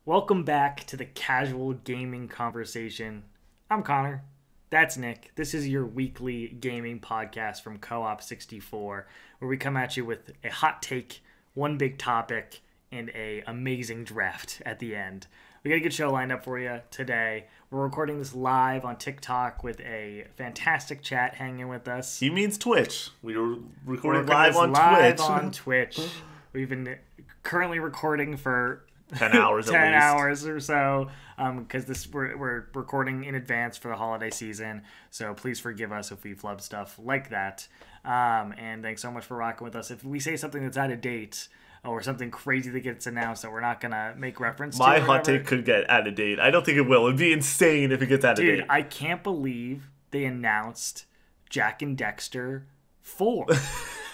Welcome back to the Casual Gaming Conversation. I'm Connor. That's Nick. This is your weekly gaming podcast from Ep.16, where we come at you with a hot take, one big topic, and a amazing draft at the end. We got a good show lined up for you today. We're recording this live on TikTok with a fantastic chat hanging with us. He means Twitch. We were recording live live on Twitch. We've been currently recording for 10 hours 10 at least. hours or so, because we're recording in advance for the holiday season, so please forgive us if we flub stuff like that, and thanks so much for rocking with us. If we say something that's out of date or something crazy that gets announced that we're not gonna make reference to, My hot take could get out of date. I don't think it will. It'd be insane if it gets out of date. Dude, I can't believe they announced Jack and Dexter 4.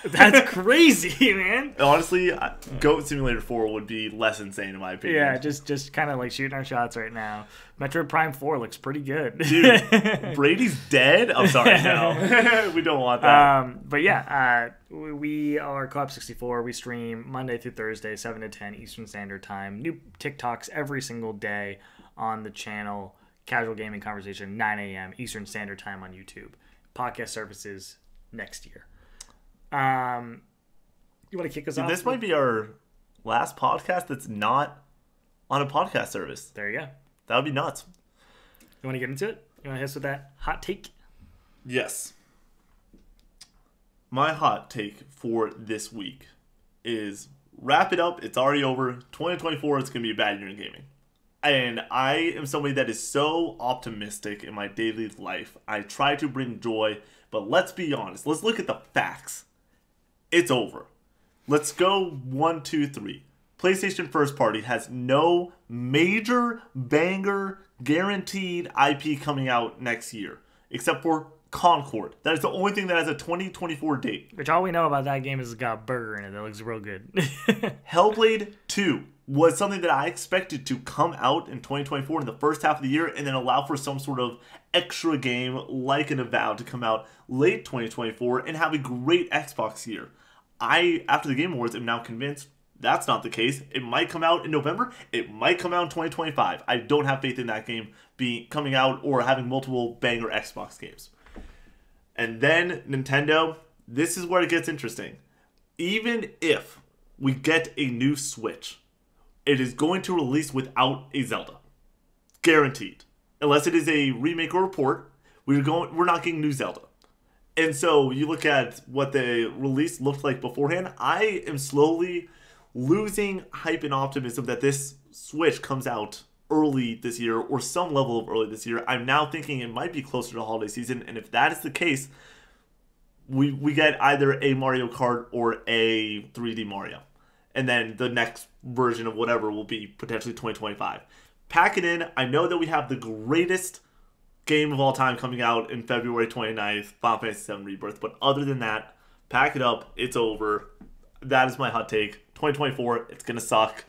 That's crazy, man. Honestly, Goat Simulator 4 would be less insane in my opinion. Yeah, just kind of like shooting our shots right now. Metroid Prime 4 looks pretty good. Dude, Brady's dead? I'm sorry, no. We don't want that. But yeah, we are Ep.16. We stream Monday through Thursday, 7 to 10 Eastern Standard Time. New TikToks every single day on the channel. Casual Gaming Conversation, 9 a.m. Eastern Standard Time on YouTube. Podcast services next year. You want to kick us off? This might be our last podcast that's not on a podcast service. There you go. That would be nuts. You want to get into it? You want to hit us with that hot take? Yes. My hot take for this week is wrap it up. It's already over. 2024 is going to be a bad year in gaming. And I am somebody that is so optimistic in my daily life. I try to bring joy, but let's be honest. Let's look at the facts. It's over. Let's go 1, 2, 3. PlayStation First Party has no major banger guaranteed IP coming out next year, except for Concord. That is the only thing that has a 2024 date. Which all we know about that game is it's got a burger in it that looks real good. Hellblade 2 was something that I expected to come out in 2024 in the first half of the year and then allow for some sort of extra game like an Avowed to come out late 2024 and have a great Xbox year. After the Game Awards, am now convinced that's not the case. It might come out in November. It might come out in 2025. I don't have faith in that game coming out or having multiple banger Xbox games. And then Nintendo, this is where it gets interesting. Even if we get a new Switch, it is going to release without a Zelda. Guaranteed. Unless it is a remake or a port, we're not getting new Zelda. And so you look at what the release looked like beforehand. I am slowly losing hype and optimism that this Switch comes out early this year or some level of early this year. I'm now thinking it might be closer to the holiday season. And if that is the case, we get either a Mario Kart or a 3D Mario. And then the next version of whatever will be potentially 2025. Pack it in. I know that we have the greatest game of all time coming out in February 29th, Final Fantasy VII Rebirth. But other than that, pack it up. It's over. That is my hot take. 2024, it's going to suck.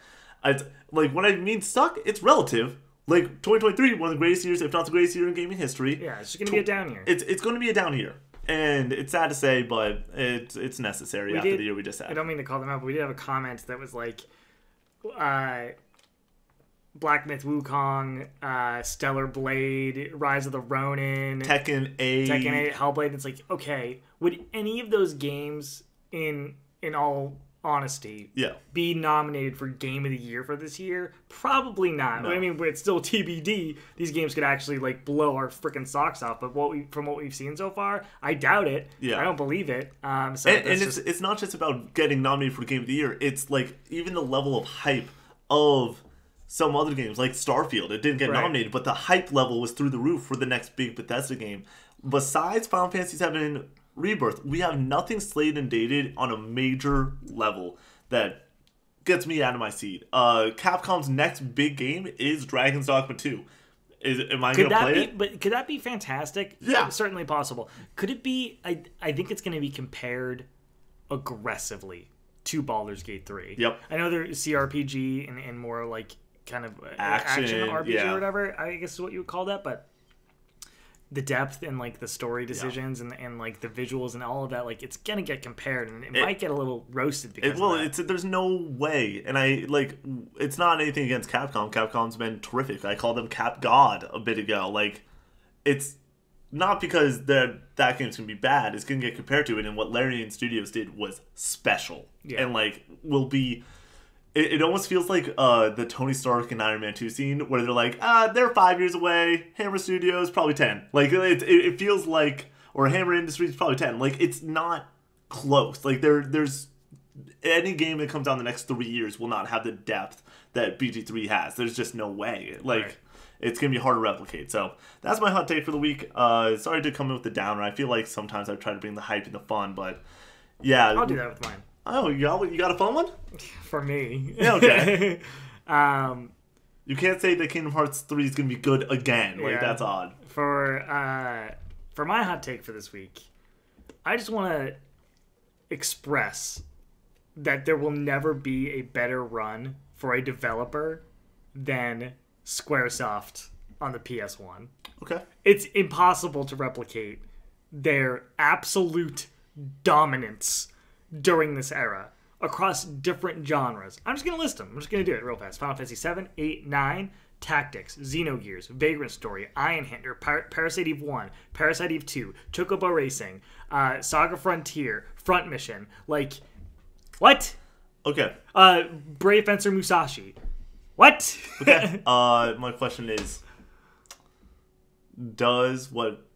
When I mean suck, it's relative. 2023, one of the greatest years, if not the greatest year in gaming history. Yeah, it's just going to be a down year. It's going to be a down year. And it's sad to say, but it's necessary after the year we just had. I don't mean to call them out, but we did have a comment that was like, Black Myth Wukong, Stellar Blade, Rise of the Ronin, Tekken 8, Hellblade. It's like, okay, would any of those games, in all honesty, be nominated for Game of the Year for this year? Probably not. No. I mean, it's still TBD. These games could actually blow our freaking socks off. But from what we've seen so far, I doubt it. Yeah. I don't believe it. It's not just about getting nominated for Game of the Year. It's even the level of hype of some other games, like Starfield. It didn't get nominated, but the hype level was through the roof for the next big Bethesda game. Besides Final Fantasy VII Rebirth, we have nothing slated and dated on a major level that gets me out of my seat. Capcom's next big game is Dragon's Dogma 2. Am I going to play it? But could that be fantastic? Yeah. Certainly possible. Could it be... I think it's going to be compared aggressively to Baldur's Gate 3. Yep. I know they're CRPG and more kind of action RPG or whatever, I guess is what you would call that, but the depth and like the story decisions and like the visuals and all of that, like it's gonna get compared and it might get a little roasted because of that. There's no way, and I like it's not anything against Capcom. Capcom's been terrific. I called them Cap God a bit ago. Like it's not because that game's gonna be bad. It's gonna get compared to it, and what Larian Studios did was special, and like will be. It almost feels like the Tony Stark and Iron Man 2 scene where they're like, they're 5 years away. Hammer Studios, probably 10. Like, it feels like, or Hammer Industries, probably 10. Like, it's not close. Like, there's any game that comes out in the next 3 years will not have the depth that BG3 has. There's just no way. Like, it's going to be hard to replicate. So, that's my hot take for the week. Sorry to come in with the downer. I feel like sometimes I try to bring the hype and the fun, but yeah. I'll do that with mine. Oh, you got a fun one? For me. Yeah, okay. You can't say that Kingdom Hearts 3 is going to be good again. Like, that's odd. For my hot take for this week, I just want to express that there will never be a better run for a developer than Squaresoft on the PS1. Okay. It's impossible to replicate their absolute dominance during this era across different genres. I'm just going to list them. I'm just going to do it real fast. Final Fantasy 7, 8, 9, Tactics, Xenogears, Vagrant Story, Iron Hander, Parasite Eve 1, Parasite Eve 2, Chocobo Racing, Saga Frontier, Front Mission. Like, what? Okay. Brave Fencer Musashi. What? Okay. My question is, does what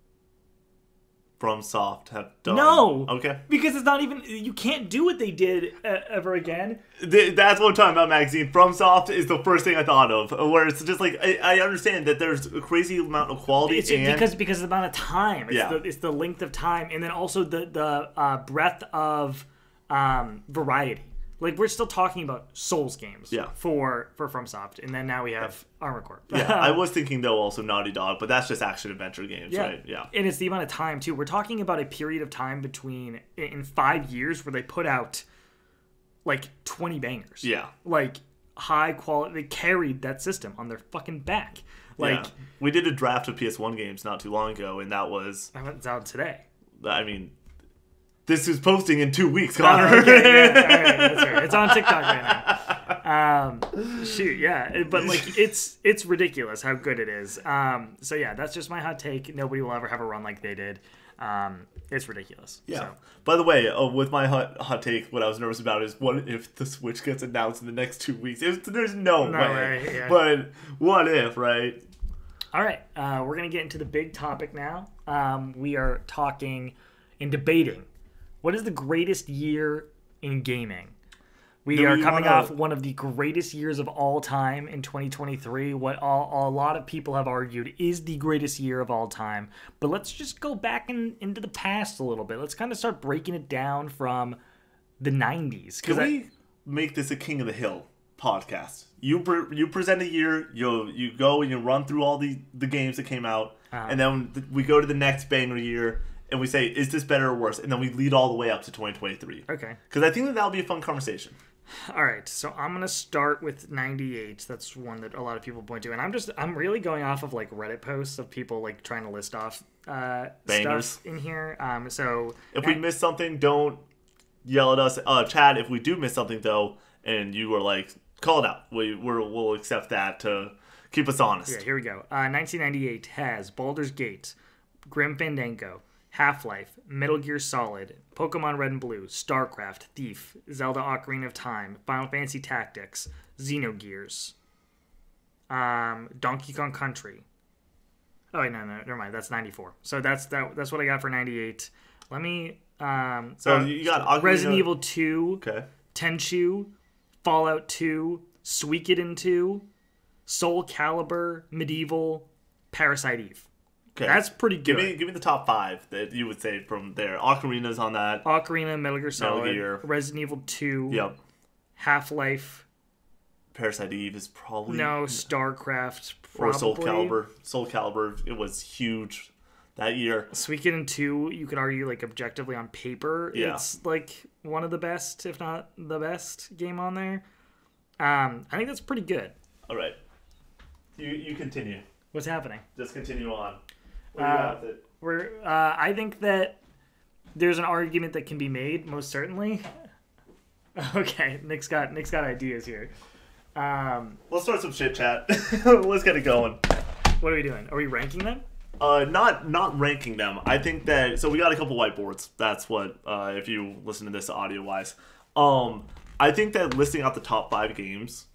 FromSoft have done? No. Okay. Because it's not even... You can't do what they did ever again. That's what I'm talking about, Magazine. FromSoft is the first thing I thought of. Where it's just like... I understand that there's a crazy amount of quality it's because of the amount of time. It's the length of time. And then also the breadth of variety. Like, we're still talking about Souls games for FromSoft. And then now we have Armored Core. Yeah, I was thinking, though, also Naughty Dog, but that's just action-adventure games, right? Yeah. And it's the amount of time, too. We're talking about a period of time in 5 years where they put out, like, 20 bangers. Yeah. Like, high quality. They carried that system on their fucking back. Like, we did a draft of PS1 games not too long ago, and that was... It's out today. I mean... This is posting in 2 weeks, Connor. Oh, okay, yeah, all right, that's right. It's on TikTok right now. Shoot, yeah, but like it's ridiculous how good it is. So yeah, that's just my hot take. Nobody will ever have a run like they did. It's ridiculous. Yeah. So. By the way, with my hot take, what I was nervous about is what if the Switch gets announced in the next 2 weeks? There's no way. Yeah. But what if, right? All right, we're gonna get into the big topic now. We are talking and debating. What is the greatest year in gaming? We are coming off one of the greatest years of all time in 2023. What a lot of people have argued is the greatest year of all time. But let's just go back into the past a little bit. Let's kind of start breaking it down from the 90s. Can we make this a King of the Hill podcast? You present a year, you go and you run through all the games that came out, and then we go to the next banger year, and we say, is this better or worse? And then we lead all the way up to 2023. Okay. Because I think that'll be a fun conversation. All right, so I'm going to start with 98. That's one that a lot of people point to. And I'm really going off of like Reddit posts of people like trying to list off stuff in here. So if we miss something, don't yell at us. Chad, if we do miss something though, and you were like, call it out, we'll accept that to keep us honest. Yeah, here we go. 1998 has Baldur's Gate, Grim Fandango, Half-Life, Metal Gear Solid, Pokemon Red and Blue, StarCraft, Thief, Zelda Ocarina of Time, Final Fantasy Tactics, Xenogears, Donkey Kong Country. Oh wait, no, never mind. That's 94. So that's what I got for 98. Let me. So you got Ocarina... Resident Evil 2, okay, Tenchu, Fallout 2, Suikoden 2, Soul Calibur, Medieval, Parasite Eve. Okay. That's pretty good. Give me the top 5 that you would say from there. Ocarina's on that. Ocarina, Metal Gear Solid, Resident Evil 2, yep, Half-Life. Parasite Eve is probably... No, StarCraft, probably. Or Soul Calibur. Soul Calibur, it was huge that year. Suikoden 2, you could argue, like, objectively on paper, it's, like, one of the best, if not the best game on there. I think that's pretty good. All right. You continue. What's happening? Just continue on. What do you got with it? I think that there's an argument that can be made, most certainly. Okay, Nick's got ideas here. Let's start some shit chat. Let's get it going. What are we doing? Are we ranking them? Not ranking them. I think that we got a couple whiteboards. That's what if you listen to this audio wise. I think that listing out the top 5 games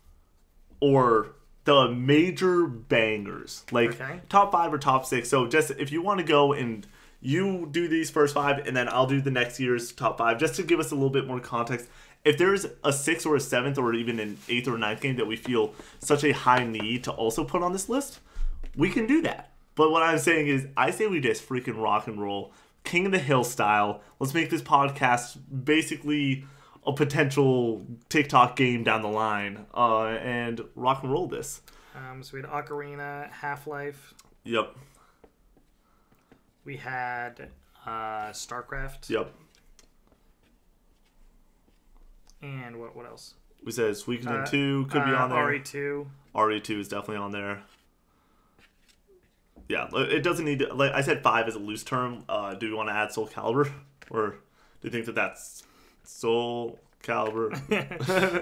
or the major bangers, like top 5 or top 6. So just if you want to go and you do these first 5 and then I'll do the next year's top 5 just to give us a little bit more context. If there's a 6th or a 7th or even an 8th or 9th game that we feel such a high need to also put on this list, we can do that. But what I'm saying is, I say we just freaking rock and roll. King of the Hill style. Let's make this podcast basically a potential TikTok game down the line. And rock and roll this. So we had Ocarina, Half-Life. Yep. We had StarCraft. Yep. And what else? We said Suikoden 2 could be on there. RE2. RE2 is definitely on there. Yeah, it doesn't need to, like I said 5 is a loose term. Do we want to add Soul Calibur? Or do you think that that's Soul Calibur?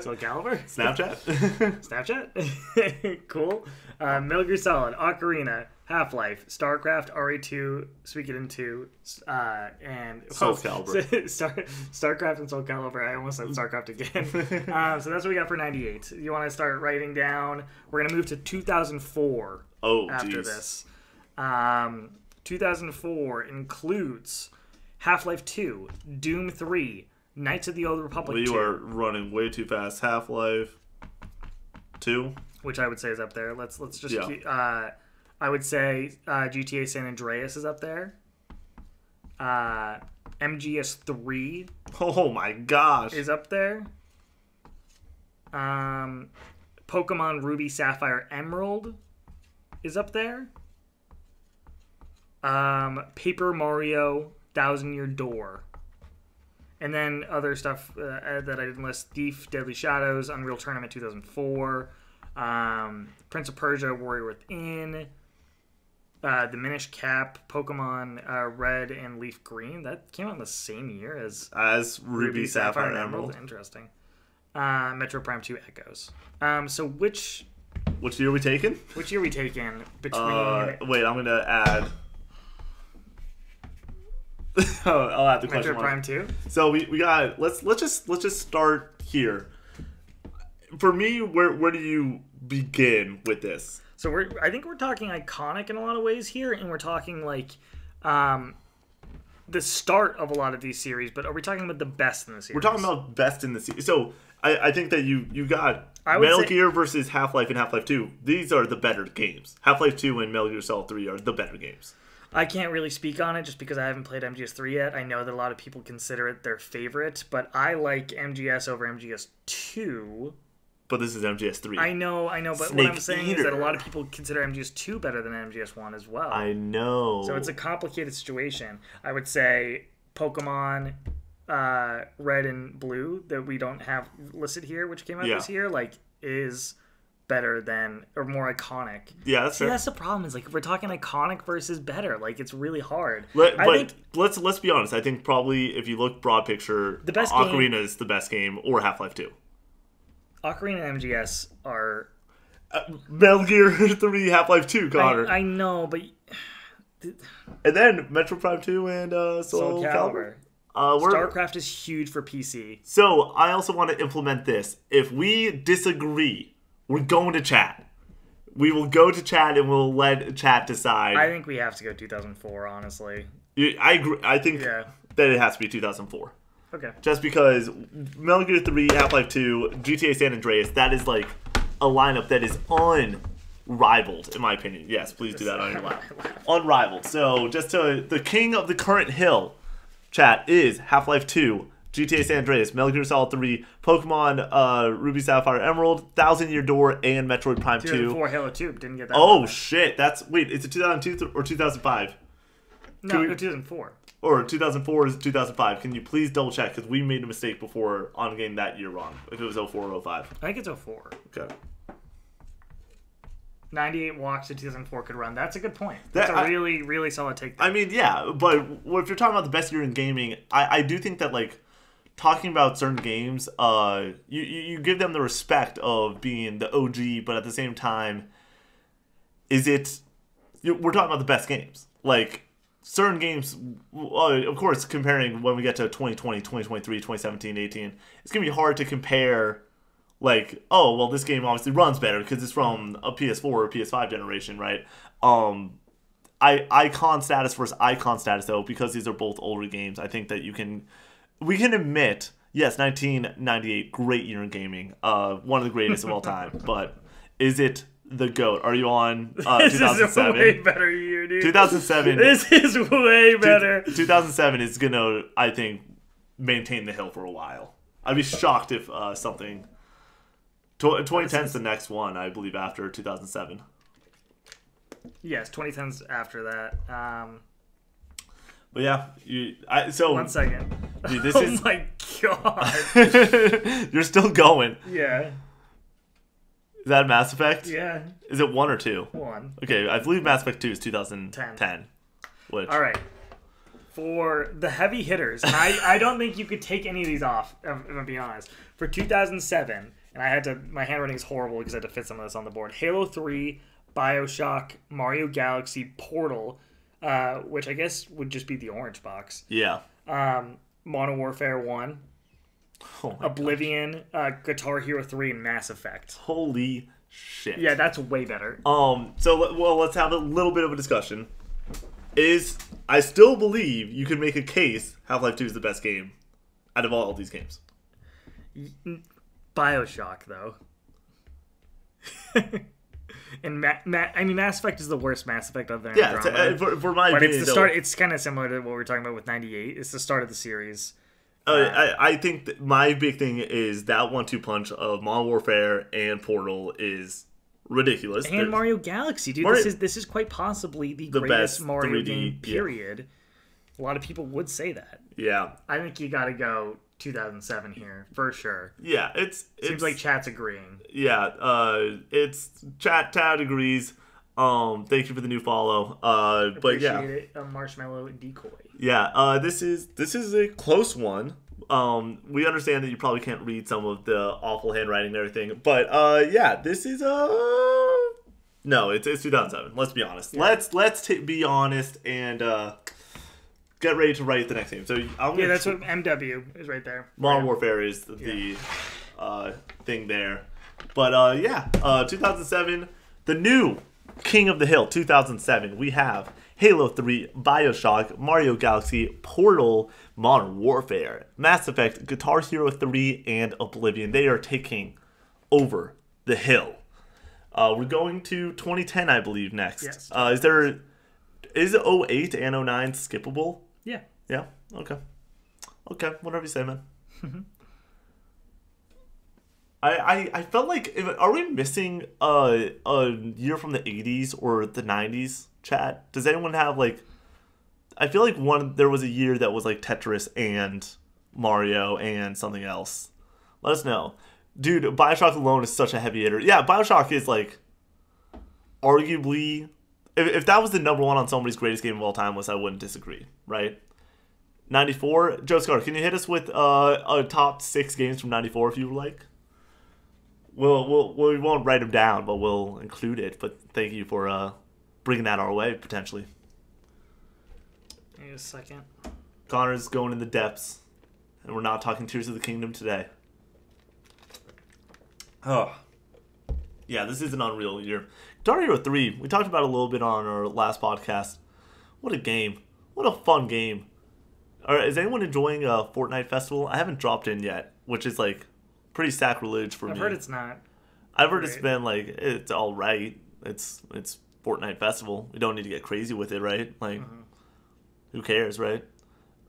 Soul Calibur? Snapchat? Snapchat? Cool. Metal Gear Solid, Ocarina, Half-Life, StarCraft, RE2, Suikoden 2, and Soul Calibur. StarCraft and Soul Calibur. I almost said StarCraft again. So that's what we got for 98. You want to start writing down? We're going to move to 2004 after this. 2004 includes Half-Life 2, Doom 3, Knights of the Old Republic 2. You are running way too fast. Half-Life 2, which I would say is up there. Let's just keep, I would say GTA San Andreas is up there. MGS 3. Oh my gosh. Is up there. Pokemon Ruby Sapphire Emerald is up there. Paper Mario Thousand Year Door. And then other stuff that I didn't list. Thief, Deadly Shadows, Unreal Tournament 2004, Prince of Persia, Warrior Within, The Minish Cap, Pokemon Red and Leaf Green. That came out in the same year as Ruby, Sapphire, and Emerald. Interesting. Metro Prime 2 Echoes. So which year are we taking? Which year are we taking between... wait, I'm going to add... I'll add the question Metro Prime 2. So we got let's just start here. For me, where do you begin with this? So I think we're talking iconic in a lot of ways here, and we're talking like the start of a lot of these series. But are we talking about the best in the series? We're talking about best in the series. So I think that you got Metal Gear versus Half-Life and Half-Life 2. These are the better games. Half-Life 2 and Metal Gear Solid 3 are the better games. I can't really speak on it just because I haven't played MGS3 yet. I know that a lot of people consider it their favorite, but I like MGS over MGS2. But this is MGS3. I know, but Snake what I'm saying is that a lot of people consider MGS2 better than MGS1 as well. I know. So it's a complicated situation. I would say Pokemon Red and Blue that we don't have listed here, which came out this year, is better than or more iconic. Yeah, that's fair. That's the problem. Is if we're talking iconic versus better, it's really hard. Let's be honest. I think probably if you look broad picture, the best Ocarina is the best game, or Half-Life 2. Ocarina and MGS are Metal Gear 3, Half-Life 2, Connor. I know, but and then Metro Prime 2 and Soul Calibur. StarCraft is huge for PC. So I also want to implement this. If we disagree, we're going to chat. We will go to chat and we'll let chat decide. I think we have to go 2004, honestly. I agree. I think that it has to be 2004. Okay. Just because Metal Gear 3, Half-Life 2, GTA San Andreas, that is a lineup that is unrivaled, in my opinion. Yes, please do that on your lap. Unrivaled. So just the king of the current hill, chat, is Half-Life 2, GTA San Andreas, Metal Gear Solid 3, Pokemon Ruby Sapphire Emerald, Thousand Year Door, and Metroid Prime 2. 2004 Halo 2 didn't get that. Oh shit! Is it 2002 or 2005? No, 2004. Or 2004 is 2005. Can you please double check because we made a mistake before on getting that year wrong. If it was 04 or 05. I think it's 04. Okay. 98 walks to 2004 could run. That's a good point. That's a really, really solid take. I mean, yeah, but if you're talking about the best year in gaming, I do think that, like, talking about certain games, you give them the respect of being the OG, but at the same time, we're talking about the best games. Like, certain games, of course, comparing when we get to 2020, 2023, 2017, 18, it's going to be hard to compare, like, oh, well, this game obviously runs better because it's from a PS4 or PS5 generation, right? Icon status versus icon status, though, because these are both older games, I think that we can admit, yes, 1998, great year in gaming, one of the greatest of all time, but is it the GOAT? Are you on 2007? This is a way better year, dude. 2007. This is way better. 2007 is going to, I think, maintain the hill for a while. I'd be shocked if something... 2010 is the next one, I believe, after 2007. Yes, 2010's after that. But yeah, 1 second. Dude, this oh my god. You're still going. Yeah. Is that Mass Effect? Yeah. Is it 1 or 2? 1. Okay, I believe Mass Effect 2 is 2010. Which... All right. For the heavy hitters, and I don't think you could take any of these off, if I'm being honest. For 2007, and my handwriting is horrible because I had to fit some of this on the board. Halo 3, BioShock, Mario Galaxy, Portal, which I guess would just be the orange box. Yeah. Modern Warfare 1, Oblivion, Guitar Hero 3, and Mass Effect. Holy shit. Yeah, that's way better. Let's have a little bit of a discussion. I still believe you can make a case Half-Life 2 is the best game out of all of these games. BioShock, though. And Mass Effect is the worst Mass Effect other than Andromeda. For my but opinion, it's the start. It's kind of similar to what we were talking about with 98. It's the start of the series. I think that my big thing is that 1-2 punch of Modern Warfare and Portal is ridiculous. And Mario Galaxy, dude. This is quite possibly the greatest Mario 3D game, period. Yeah. A lot of people would say that. Yeah. I think you got to go 2007 here, for sure. Yeah, seems like chat's agreeing. Yeah, it's chat agrees. Thank you for the new follow. But yeah, appreciate it. A marshmallow decoy. Yeah, this is a close one. We understand that you probably can't read some of the awful handwriting and everything, but yeah, this is no, it's 2007. Let's be honest. Yeah. Let's be honest and get ready to write the next game. So that's what MW is right there. Modern Warfare is the thing there, but 2007, the new King of the Hill, 2007. We have Halo 3, BioShock, Mario Galaxy, Portal, Modern Warfare, Mass Effect, Guitar Hero 3, and Oblivion. They are taking over the hill. We're going to 2010, I believe, next. Yes. Is 08 and 09 skippable? Yeah. Yeah? Okay. Whatever you say, man. I felt like, are we missing a year from the 80s or the 90s, chat? Does anyone have, like, I feel like there was a year that was like Tetris and Mario and something else. Let us know. Dude, BioShock alone is such a heavy hitter. Yeah, BioShock is like arguably, if that was the number one on somebody's greatest game of all time list, I wouldn't disagree, right? 94, Joe Scar, can you hit us with a top 6 games from 94 if you would like? We won't write them down, but we'll include it. But thank you for bringing that our way, potentially. Give me a second. Connor's going in the depths, and we're not talking Tears of the Kingdom today. Oh. Yeah, this is an unreal year. Guitar Hero 3, we talked about it a little bit on our last podcast. What a game. What a fun game. Is anyone enjoying a Fortnite Festival? I haven't dropped in yet, which is like pretty sacrilege for me. I've heard it's not. I've heard it's been like, it's all right. It's Fortnite Festival. We don't need to get crazy with it, right? Like, who cares, right?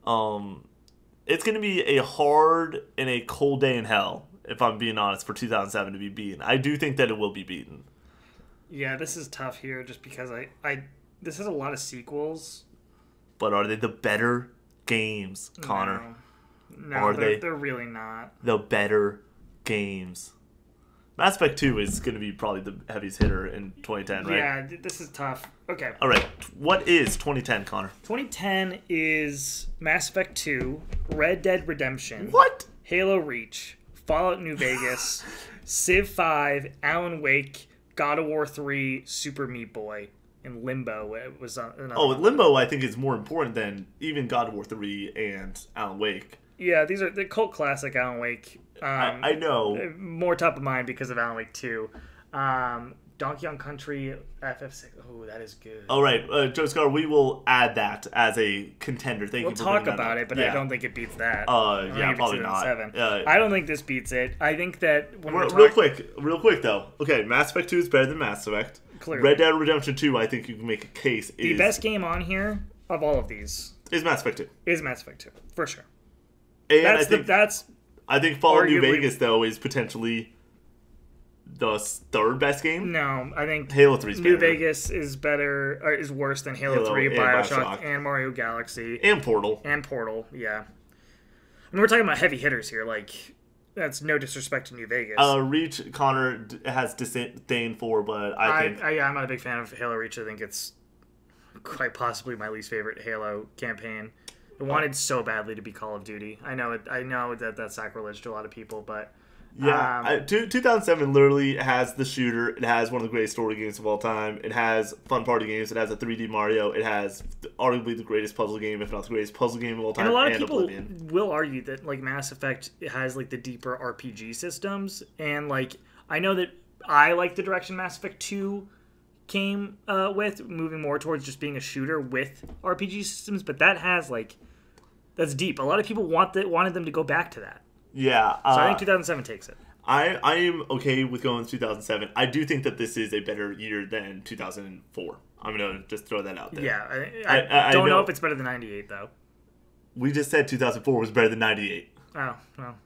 It's going to be a hard and a cold day in hell, if I'm being honest, for 2007 to be beaten. I do think that it will be beaten. Yeah, this is tough here just because this has a lot of sequels. But are they the better games, Connor? No, they're really not. The better games. Mass Effect 2 is going to be probably the heaviest hitter in 2010, right? Yeah, this is tough. Okay. All right. What is 2010, Connor? 2010 is Mass Effect 2, Red Dead Redemption, What? Halo Reach, Fallout New Vegas, Civ 5, Alan Wake, God of War 3, Super Meat Boy, and Limbo. It was Limbo I think is more important than even God of War 3 and Alan Wake. Yeah, these are the cult classic Alan Wake. I know. More top of mind because of Alan Wake 2. Donkey Kong Country, FF6. Oh, that is good. All right, Joe Scar, we will add that as a contender. Thank We'll you for talk bringing that about up. it, but Yeah. I don't think it beats that. Yeah, probably not. I don't think this beats it. I think that when we're real quick though. Okay, Mass Effect 2 is better than Mass Effect. Clearly. Red Dead Redemption 2, I think you can make a case. The best game on here of all of these is Mass Effect 2. Is Mass Effect 2 for sure. And That's I think Fallout New arguably- Vegas though is potentially the third best game. No, I think Halo 3 is New better. Vegas is better or is worse than Halo 3, and BioShock, and Mario Galaxy and Portal. Yeah. I mean, we're talking about heavy hitters here. Like, that's no disrespect to New Vegas. Reach, Connor has disdain for, but I think I'm not a big fan of Halo Reach. I think it's quite possibly my least favorite Halo campaign. It wanted so badly to be Call of Duty. I know that that's sacrilege to a lot of people, but yeah, 2007 literally has the shooter. It has one of the greatest story games of all time. It has fun party games. It has a 3D Mario. It has arguably the greatest puzzle game, if not the greatest puzzle game of all time. And a lot of people Oblivion. will argue that like Mass Effect has like the deeper RPG systems, and like I know that I like the direction Mass Effect 2 came with, moving more towards just being a shooter with RPG systems, but that has like that's deep. A lot of people wanted them to go back to that. Yeah. So I think 2007 takes it. I am okay with going 2007. I do think that this is a better year than 2004. I'm going to just throw that out there. Yeah. I don't know if it's better than 98, though. We just said 2004 was better than 98. Oh, well.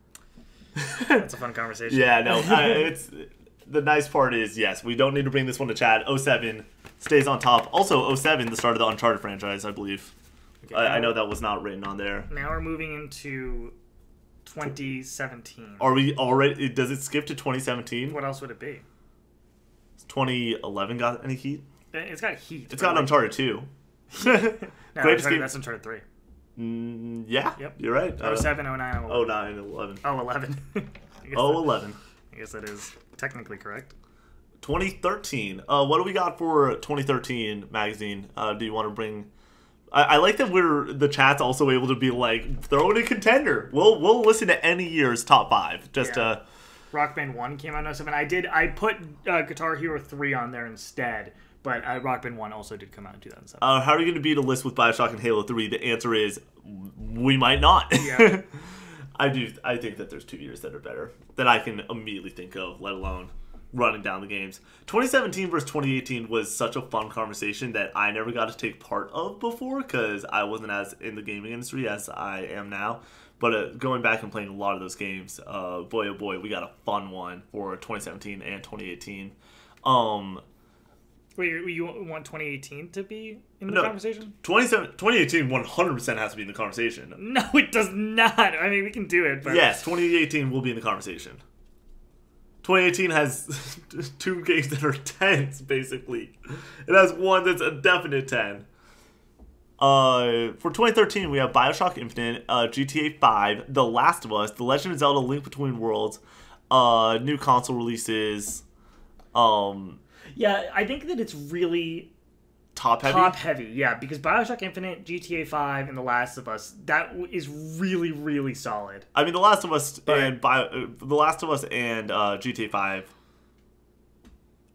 That's a fun conversation. Yeah, no. It's the nice part is, yes, we don't need to bring this one to Chad. 07 stays on top. Also, 07, the start of the Uncharted franchise, I believe. Okay, I know that was not written on there. Now we're moving into 2017. Are we already? Does it skip to 2017? What else would it be? 2011 got any heat? It's got heat. It's got Uncharted 2. No, Greatest game. That's Uncharted 3. Yeah, yep. You're right. 07, 09, 11. 09, 11. Oh, 11. 11. I guess that is technically correct. 2013. What do we got for 2013 magazine? Do you want to bring... I like that the chat's also able to be like, throw in a contender. We'll listen to any year's top 5. Rock Band 1 came out in 07. I put Guitar Hero 3 on there instead, but Rock Band 1 also did come out in 2007. How are you going to beat a list with BioShock and Halo 3? The answer is, we might not. Yeah. I think that there's 2 years that are better that I can immediately think of, let alone running down the games. 2017 versus 2018 was such a fun conversation that I never got to take part of before because I wasn't as in the gaming industry as I am now. But going back and playing a lot of those games, boy, oh boy, we got a fun one for 2017 and 2018. Wait, you want 2018 to be in the conversation? 2018 100% has to be in the conversation. No, it does not. I mean, we can do it. But... Yes, 2018 will be in the conversation. 2018 has 2 games that are 10s, basically. It has one that's a definite 10. For 2013, we have BioShock Infinite, GTA 5, The Last of Us, The Legend of Zelda: Link Between Worlds, new console releases. Yeah, I think that it's really top heavy. Yeah, because BioShock Infinite, GTA 5, and The Last of Us, that is really, really solid. I mean, The Last of Us and GTA 5.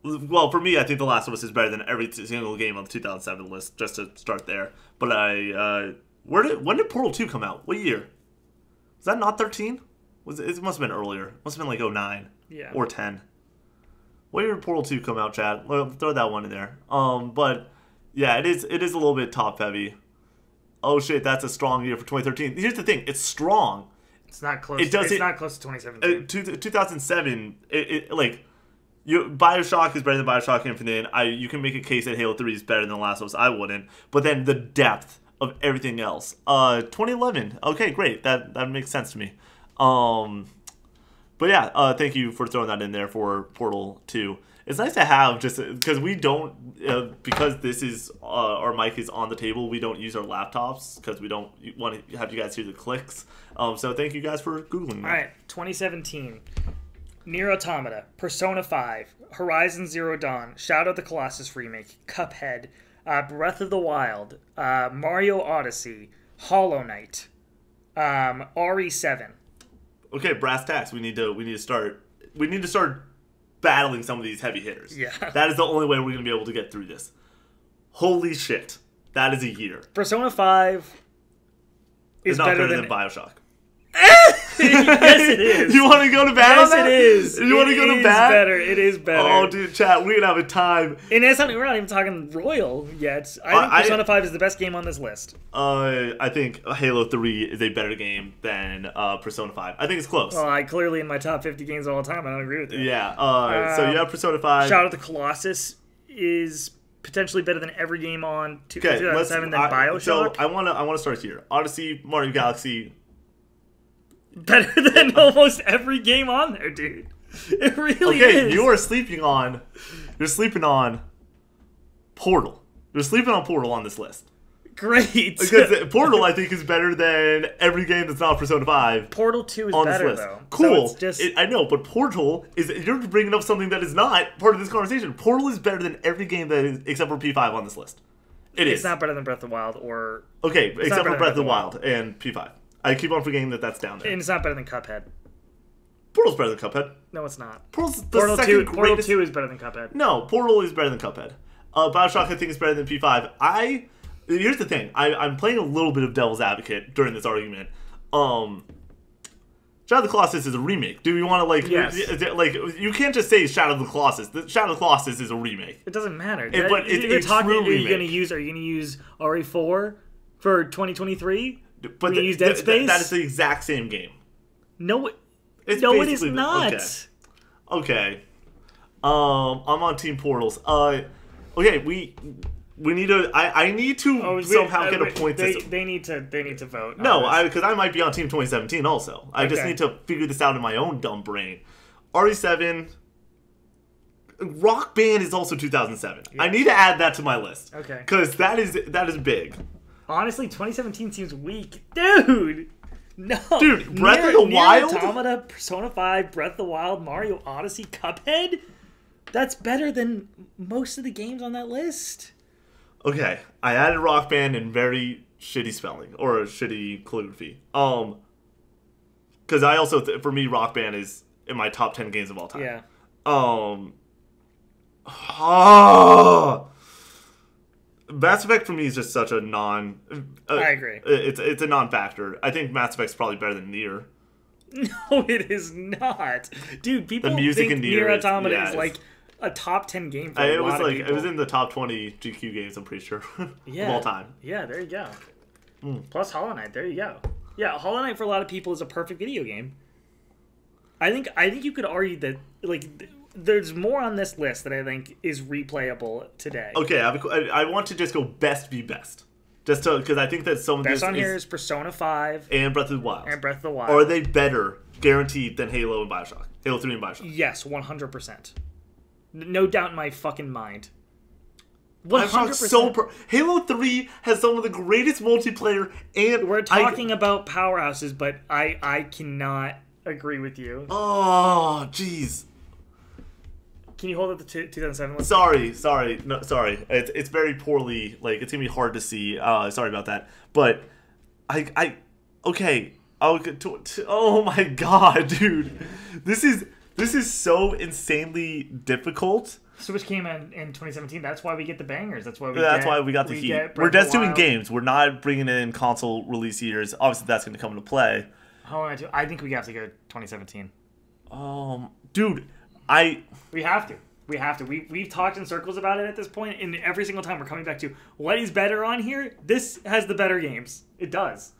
Well, for me, I think The Last of Us is better than every single game on the 2007 list. Just to start there, but when did Portal 2 come out? What year? Was that not 13? It must have been earlier. It must have been like 09 or 10. What year did Portal 2 come out, Chad? Well, throw that one in there. But yeah, it is a little bit top heavy. Oh shit, that's a strong year for 2013. Here's the thing, it's strong. It's not close. It's not close to 2017. 2007, BioShock is better than BioShock Infinite. You can make a case that Halo 3 is better than The Last of Us. I wouldn't. But then the depth of everything else. 2011. Okay, great. That makes sense to me. But yeah, thank you for throwing that in there for Portal 2. It's nice to have just because we don't because this is our mic is on the table. We don't use our laptops because we don't want to have you guys hear the clicks. So thank you guys for googling that. All right, 2017, Nier Automata, Persona 5, Horizon Zero Dawn, Shadow of the Colossus remake, Cuphead, Breath of the Wild, Mario Odyssey, Hollow Knight, RE7. Okay, brass tacks. We need to start battling some of these heavy hitters. Yeah. That is the only way we're going to be able to get through this. Holy shit. That is a year. Persona 5 is not better than BioShock. Yes, it is. You want to go to bat? Yes, it is. You want to go to bat? It is better. Oh, dude, chat, we're going to have a time. And we're not even talking Royal yet. I think Persona 5 is the best game on this list. I think Halo 3 is a better game than Persona 5. I think it's close. Well, clearly in my top 50 games of all time, I don't agree with you. Yeah. So you have Persona 5. Shadow of the Colossus is potentially better than every game on 2007 than BioShock. So I want to start here. Odyssey, Mario Galaxy. Better than almost every game on there, dude. It really is. Okay, you're sleeping on Portal. You're sleeping on Portal on this list. Great. Because Portal, I think, is better than every game that's not Persona 5. Portal 2 is on better, this list. though. Cool. So I know, but Portal is... You're bringing up something that is not part of this conversation. Portal is better than every game that is, except for P5 on this list. It's not better than Breath of the Wild or... Okay, except for Breath of the Wild and P5. I keep on forgetting that that's down there. And it's not better than Cuphead. Portal's better than Cuphead. No, it's not. Portal 2 is better than Cuphead. No, Portal is better than Cuphead. BioShock, I think, is better than P5. Here's the thing. I'm playing a little bit of devil's advocate during this argument. Shadow of the Colossus is a remake. Do we want to, Yes. You can't just say Shadow of the Colossus. Shadow of the Colossus is a remake. It doesn't matter. But it's a true remake. Are you going to use RE4 for 2023? But use Dead Space? That is the exact same game. No, it is not. Okay. I'm on Team Portals. Okay, we need to. I need to somehow get a point system. They need to vote. No, because I might be on Team 2017 also. I just need to figure this out in my own dumb brain. RE7. Rock Band is also 2007. Yes. I need to add that to my list. Okay. Because that is big. Honestly, 2017 seems weak. Dude! No. Dude, Breath of the Wild? Automata, Persona 5, Breath of the Wild, Mario Odyssey, Cuphead? That's better than most of the games on that list. Okay, I added Rock Band in very shitty spelling, or a shitty calligraphy. Because I also, for me, Rock Band is in my top 10 games of all time. Yeah. Mass Effect for me is just such a non. I agree. It's a non-factor. I think Mass Effect's probably better than Nier. No, it is not, dude. People the music think in Nier Automata is like a top 10 game for a lot of people. It was in the top 20 GQ games. I'm pretty sure of all time. Yeah, there you go. Plus Hollow Knight. There you go. Yeah, Hollow Knight for a lot of people is a perfect video game. I think you could argue that there's more on this list that I think is replayable today. Okay, I want to just go best v best. Just because I think that some of this on here is Persona 5 and Breath of the Wild. Or are they better, guaranteed, than Halo and BioShock? Halo 3 and BioShock? Yes, 100%. No doubt in my fucking mind. 100%. Halo 3 has some of the greatest multiplayer, and we're talking about powerhouses, but I cannot agree with you. Oh, jeez. Can you hold up the 2007 list? Sorry. No, sorry. It's very poorly. It's gonna be hard to see. Sorry about that. But okay. Oh my god, dude. This is so insanely difficult. So which came in 2017. That's why we get the bangers. That's why we got the heat. We're just doing games. We're not bringing in console release years. Obviously, that's going to come into play. I think we have to go 2017. Dude, we have to. We've talked in circles about it at this point, and every single time we're coming back to what is better on here. This has the better games. It does.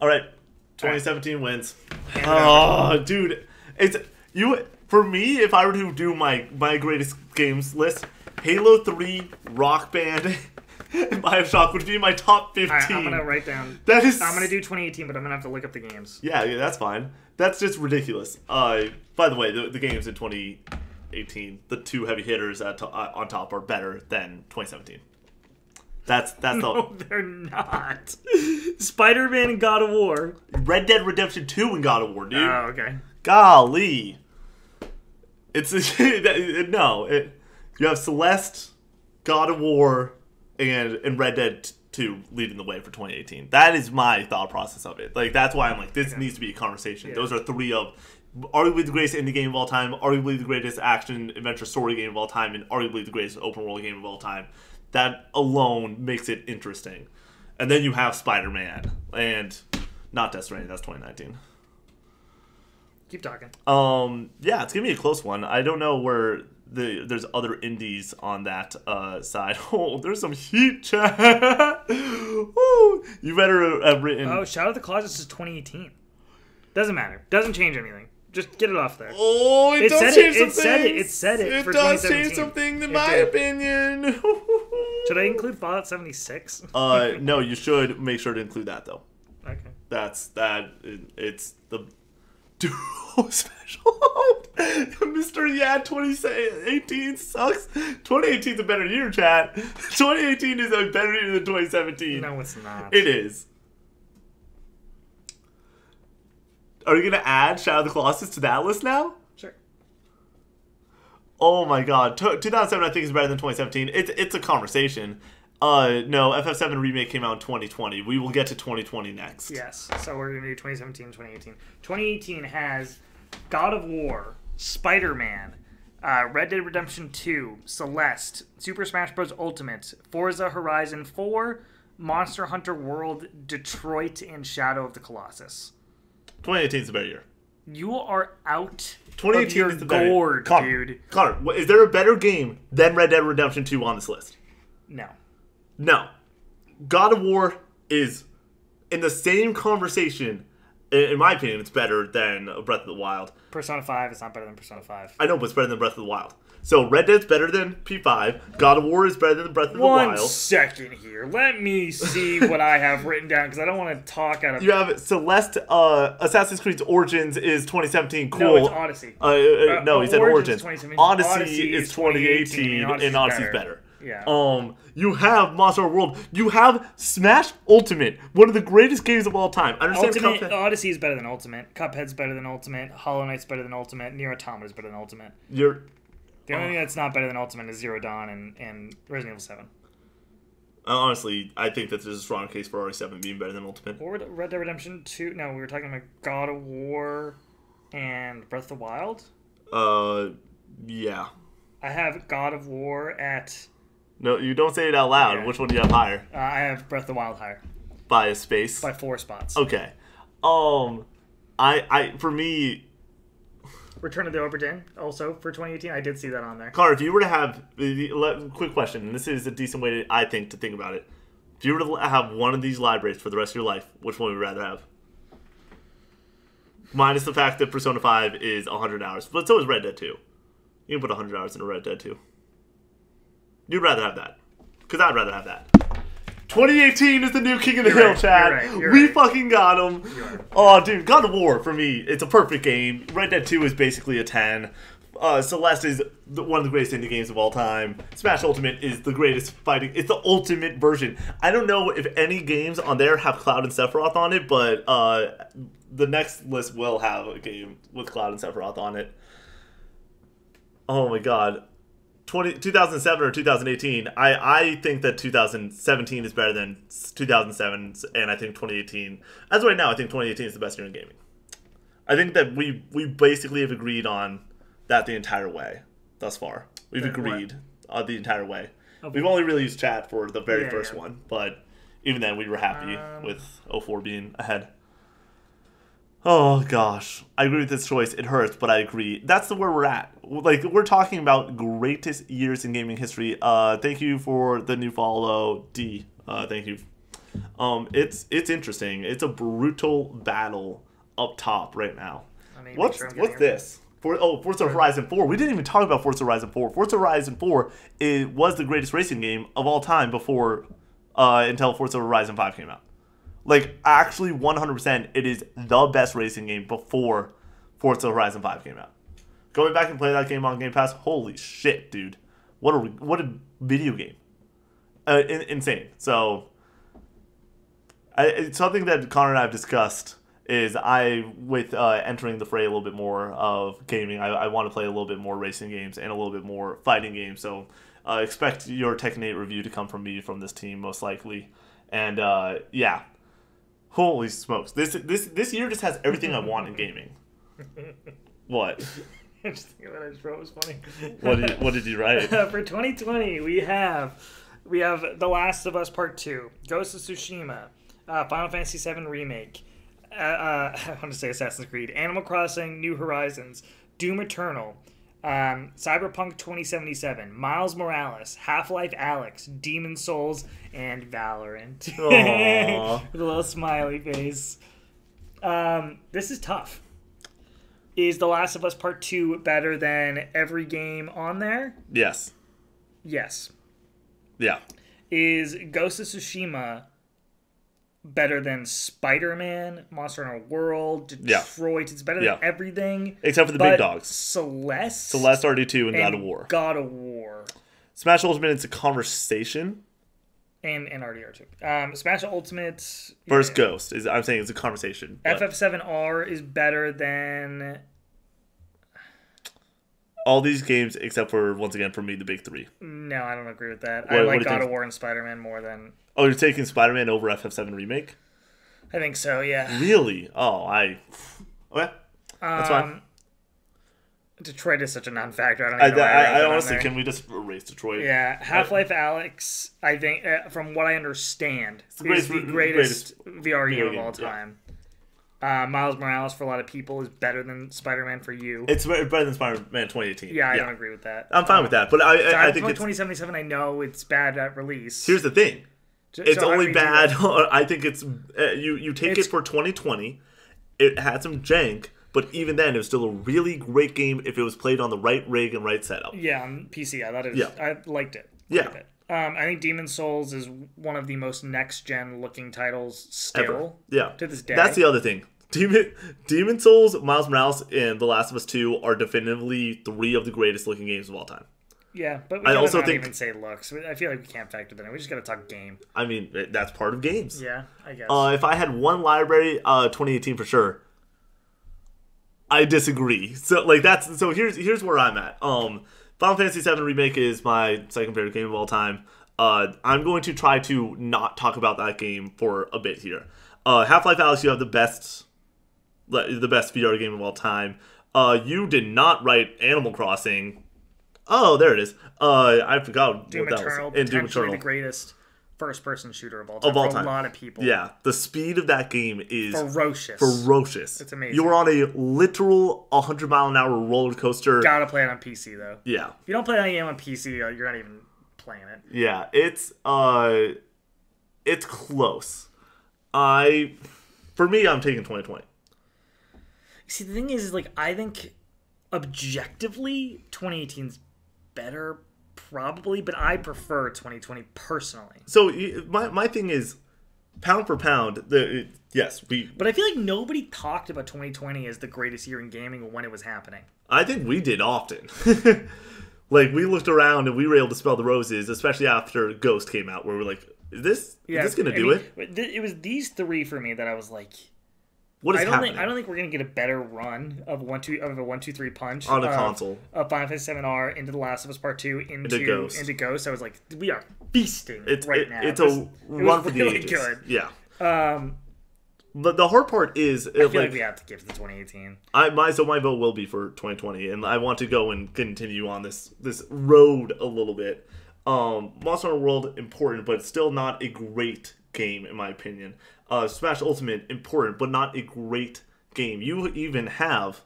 All right, 2017 wins. Oh, dude, for me. If I were to do my greatest games list, Halo 3, Rock Band, and Bioshock would be in my top 15. All right, I'm gonna write down. That is. I'm gonna do 2018, but I'm gonna have to look up the games. Yeah, that's fine. That's just ridiculous. By the way, the games in 2018, the two heavy hitters on top are better than 2017. That's No, they're not. Spider-Man and God of War. Red Dead Redemption 2 and God of War, dude. Oh, okay. Golly. It's you have Celeste, God of War, and Red Dead 2 leading the way for 2018. That is my thought process of it. Like, that's why I'm like, this needs to be a conversation. Yeah. Those are three of arguably the greatest indie game of all time, arguably the greatest action adventure story game of all time, and arguably the greatest open world game of all time. That alone makes it interesting. And then you have Spider-Man and not Death Stranding. That's 2019. Keep talking. Yeah, it's gonna be a close one. I don't know where there's other indies on that side. Oh, there's some heat, chat. Ooh, you better have written. Oh, Shadow of the Colossus is 2018. Doesn't matter. Doesn't change anything. Just get it off there. Oh, it does change some things. It said it. It for does 2017. change something, in my opinion. Should I include Fallout 76? No, you should make sure to include that though. Okay. It's the duo special. Mr. Yeah, 2018 sucks. 2018 is a better year, chat. 2018 is a better year than 2017. No, it's not. It is. Are you going to add Shadow of the Colossus to that list now? Sure. Oh my god. 2007 I think is better than 2017. It's a conversation. No, FF7 Remake came out in 2020. We will get to 2020 next. Yes. So we're going to do 2017 and 2018. 2018 has God of War, Spider-Man, Red Dead Redemption 2, Celeste, Super Smash Bros. Ultimate, Forza Horizon 4, Monster Hunter World, Detroit, and Shadow of the Colossus. 2018 is a better year. You are out 2018 of your is the better gourd, dude. Connor, is there a better game than Red Dead Redemption 2 on this list? No. No. God of War is in the same conversation. In my opinion, it's better than Breath of the Wild. Persona 5 is not better than Persona 5. I know, but it's better than Breath of the Wild. So Red Dead's better than P5. God of War is better than Breath of the Wild. 1 second here. Let me see what I have written down, because I don't want to talk out of... You have Celeste, Assassin's Creed Origins is 2017. Cool. No, it's Odyssey. No, he said Origins. Odyssey is 2018, and Odyssey's better. Yeah. You have Monster Hunter World. You have Smash Ultimate, one of the greatest games of all time. I understand Odyssey is better than Ultimate. Cuphead's better than Ultimate. Hollow Knight's better than Ultimate. Nier Automata is better than Ultimate. The only thing that's not better than Ultimate is Zero Dawn and Resident Evil 7. Honestly, I think that there's a strong case for RE7 being better than Ultimate. Or Red Dead Redemption 2. No, we were talking about God of War and Breath of the Wild. Yeah. I have God of War at... No, you don't say it out loud. Yeah. Which one do you have higher? I have Breath of the Wild higher. By a space? By 4 spots. Okay. For me... Return of the Obra Dinn, also for 2018. I did see that on there. Carter, if you were to have... Quick question, and this is a decent way, I think, to think about it. If you were to have one of these libraries for the rest of your life, which one would you rather have? Minus the fact that Persona 5 is 100 hours. But so is Red Dead 2. You can put 100 hours into Red Dead 2. You'd rather have that. Because I'd rather have that. 2018 is the new King of the Hill, Chad. We fucking got him. Oh, dude, God of War, for me, it's a perfect game. Red Dead 2 is basically a 10. Celeste is one of the greatest indie games of all time. Smash Ultimate is the greatest fighting. It's the ultimate version. I don't know if any games on there have Cloud and Sephiroth on it, but the next list will have a game with Cloud and Sephiroth on it. Oh my god. 2007 or 2018, I think that 2017 is better than 2007, and I think 2018, as of right now, I think 2018 is the best year in gaming. I think that we basically have agreed on that the entire way thus far. We've agreed the entire way. Okay. We've only really used chat for the very first one, but even then we were happy with 04 being ahead. Oh, gosh. I agree with this choice. It hurts, but I agree. That's where we're at. Like, we're talking about greatest years in gaming history. Thank you for the new follow, D. Thank you. It's interesting. It's a brutal battle up top right now. What's this? Forza Horizon 4. We didn't even talk about Forza Horizon 4. Forza Horizon 4 was the greatest racing game of all time before until Forza Horizon 5 came out. Like, actually, 100%, it is the best racing game before Forza Horizon 5 came out. Going back and play that game on Game Pass, holy shit, dude. What a video game. Insane. So, it's something that Connor and I have discussed is with entering the fray a little bit more of gaming, I want to play a little bit more racing games and a little bit more fighting games. So, expect your Tekken 8 review to come from me from this team, most likely. And, yeah. Holy smokes. This year just has everything I want in gaming. What? I just think what I just wrote was funny. What did you write? For 2020, we have The Last of Us Part 2, Ghost of Tsushima, Final Fantasy VII Remake, I want to say Assassin's Creed, Animal Crossing, New Horizons, Doom Eternal, Cyberpunk 2077, Miles Morales, Half-Life Alyx, Demon Souls, and Valorant. With a little smiley face. This is tough. Is The Last of Us Part 2 better than every game on there? Yes. Yes. Yeah. Is Ghost of Tsushima better than Spider-Man, Monster Hunter World, Detroit? Yeah. It's better than everything. Except for the big dogs. Celeste RD2 and God of War. God of War. Smash Ultimate, it's a conversation. And RDR2. Smash Ultimate... First Ghost. I'm saying it's a conversation. FF7R is better than... all these games except for, once again, for me, the big three. No, I don't agree with that. I like God of War and Spider-Man more than... Oh, you're taking Spider-Man over FF7 Remake? I think so, yeah. Really? Oh, Okay. That's fine. Detroit is such a non-factor. I honestly, can we just erase Detroit? Yeah. Half-Life Alyx, I think, from what I understand, is the greatest VR game of all time. Yeah. Miles Morales, for a lot of people, is better than Spider-Man for you. It's better than Spider-Man 2018. Yeah, I don't agree with that. I'm fine with that, but I think 2077, I know it's bad at release. Here's the thing. It's only bad. I think it's you take it for 2020. It had some jank, but even then, it was still a really great game if it was played on the right rig and right setup. Yeah, on PC. I liked it. I think Demon Souls is one of the most next-gen looking titles still. Ever. Yeah. To this day. That's the other thing. Demon Souls, Miles Morales, and The Last of Us 2 are definitively 3 of the greatest looking games of all time. Yeah, but we can't even say looks. I feel like we can't factor that in. We just got to talk game. I mean, that's part of games. Yeah, I guess. If I had one library, 2018 for sure. I disagree. So here's where I'm at. Final Fantasy VII Remake is my second favorite game of all time. I'm going to try to not talk about that game for a bit here. Half-Life Alyx, you have the best VR game of all time. You did not write Animal Crossing. Oh, there it is. I forgot Doom what Eternal, that was. Doom potentially the greatest first-person shooter of all time. For a lot of people. Yeah, the speed of that game is ferocious. It's amazing. You're on a literal 100-mile-an-hour roller coaster. Gotta play it on PC though. Yeah. If you don't play that game on PC, you're not even playing it. Yeah, it's close. For me, I'm taking 2020. See, the thing is, I think objectively, 2018's better, probably, but I prefer 2020 personally. So my thing is, pound for pound, but I feel like nobody talked about 2020 as the greatest year in gaming when it was happening. I think we did often. We looked around and we were able to smell the roses, especially after Ghost came out, where we're like, is this going to do it? It was these 3 for me that I was like, what is happening? I don't think we're going to get a better run of a 1-2-3 punch on a console. Of Final Fantasy VII-R into The Last of Us Part 2 into Ghost. I was like, we are feasting right now. It's a run for the ages. Good. Yeah. But the hard part is, I feel like we have to give it to 2018. My vote will be for 2020, and I want to go and continue on this road a little bit. Monster Hunter World, important, but still not a great game in my opinion. Smash Ultimate, important, but not a great game. You even have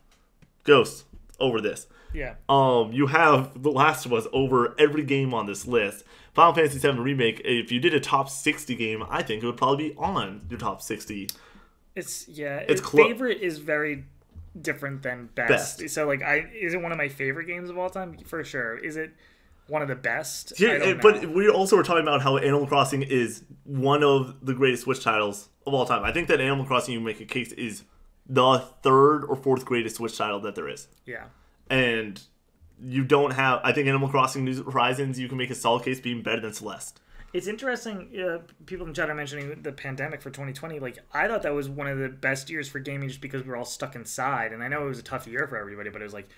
Ghost over this. Yeah. You have The Last of Us over every game on this list. Final Fantasy VII Remake, if you did a top 60 game, I think it would probably be on your top 60. Favorite is very different than best. So is it one of my favorite games of all time? For sure. Is it one of the best. Yeah, but we also were talking about how Animal Crossing is one of the greatest Switch titles of all time. I think that Animal Crossing, you make a case, is the third or fourth greatest Switch title that there is. Yeah. And you don't have... I think Animal Crossing New Horizons, you can make a solid case being better than Celeste. It's interesting, people in chat are mentioning the pandemic for 2020. Like, I thought that was one of the best years for gaming just because we were all stuck inside. And I know it was a tough year for everybody, but it was like...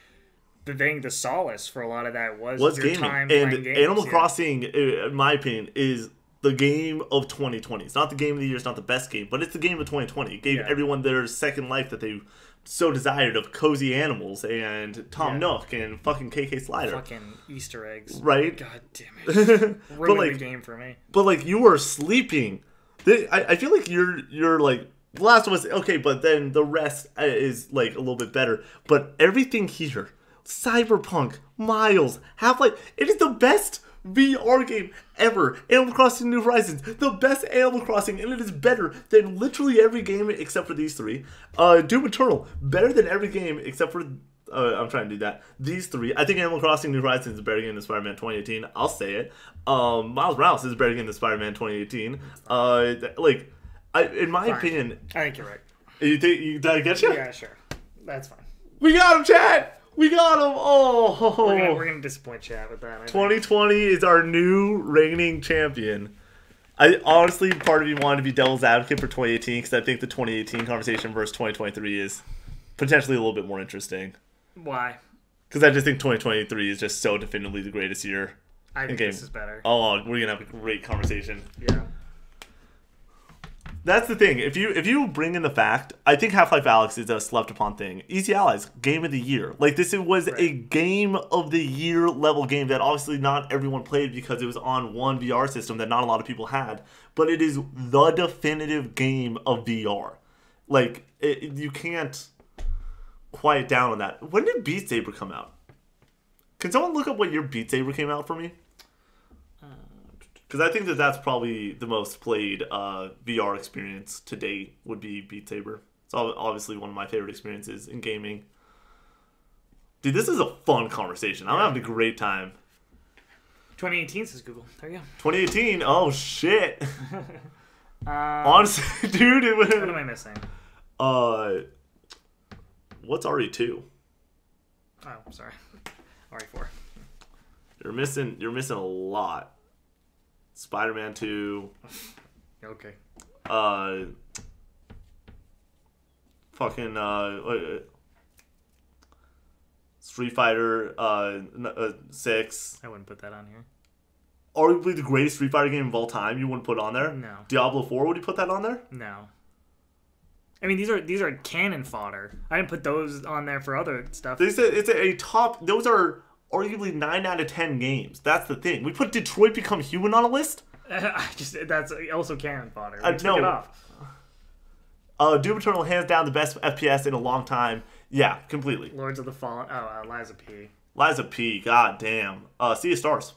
the solace for a lot of that was your gaming. time and playing games. Animal Crossing, in my opinion, is the game of 2020. It's not the game of the year. It's not the best game, but it's the game of 2020. It gave everyone their second life that they so desired of cozy animals and Tom Nook and fucking KK Slider. Fucking Easter eggs. Right? God damn it. Ruined the game for me. But like, you were sleeping. I feel like you're like, The Last of Us, okay, but then the rest is like a little bit better. But everything here, Cyberpunk, Miles, Half-Life, it is the best VR game ever. Animal Crossing New Horizons, the best Animal Crossing, and it is better than literally every game except for these three. Doom Eternal, better than every game except for... I'm trying to do that. These three. I think Animal Crossing New Horizons is a better game than Spider-Man 2018. I'll say it. Miles Morales is a better game than Spider-Man 2018. In my opinion... I think you're right. Did I get you? Yeah, sure. That's fine. We got him, chat! We got him! Oh! We're gonna disappoint chat with that. 2020 is our new reigning champion. I honestly, part of me wanted to be devil's advocate for 2018 because I think the 2018 conversation versus 2023 is potentially a little bit more interesting. Why? Because I just think 2023 is just so definitively the greatest year. I think this is better. Oh, we're gonna have a great conversation. Yeah. That's the thing. If you bring in the fact, I think Half-Life Alyx is a slept upon thing. Easy Allies, game of the year. Like, this was a game of the year level game that obviously not everyone played because it was on one VR system that not a lot of people had. But it is the definitive game of VR. Like, you can't quiet down on that. When did Beat Saber come out? Can someone look up what year Beat Saber came out for me? Because I think that's probably the most played VR experience to date would be Beat Saber. It's obviously one of my favorite experiences in gaming. Dude, this is a fun conversation. I'm having a great time. 2018 says Google. There you go. 2018? Oh, shit. Honestly, dude. What am I missing? What's RE2? Oh, sorry. RE4. You're missing a lot. Spider-Man 2. Okay. Street Fighter 6. I wouldn't put that on here. Arguably the greatest Street Fighter game of all time. You wouldn't put on there? No. Diablo 4, would you put that on there? No. I mean, these are cannon fodder. I didn't put those on there for other stuff. It's a top. Those are arguably 9 out of 10 games. That's the thing. We put Detroit Become Human on a list. That's also cannon fodder. Took it off. Doom Eternal, hands down the best FPS in a long time. Yeah, completely. Lords of the Fallen. Oh, Liza P. Liza P. God damn. Sea of Stars.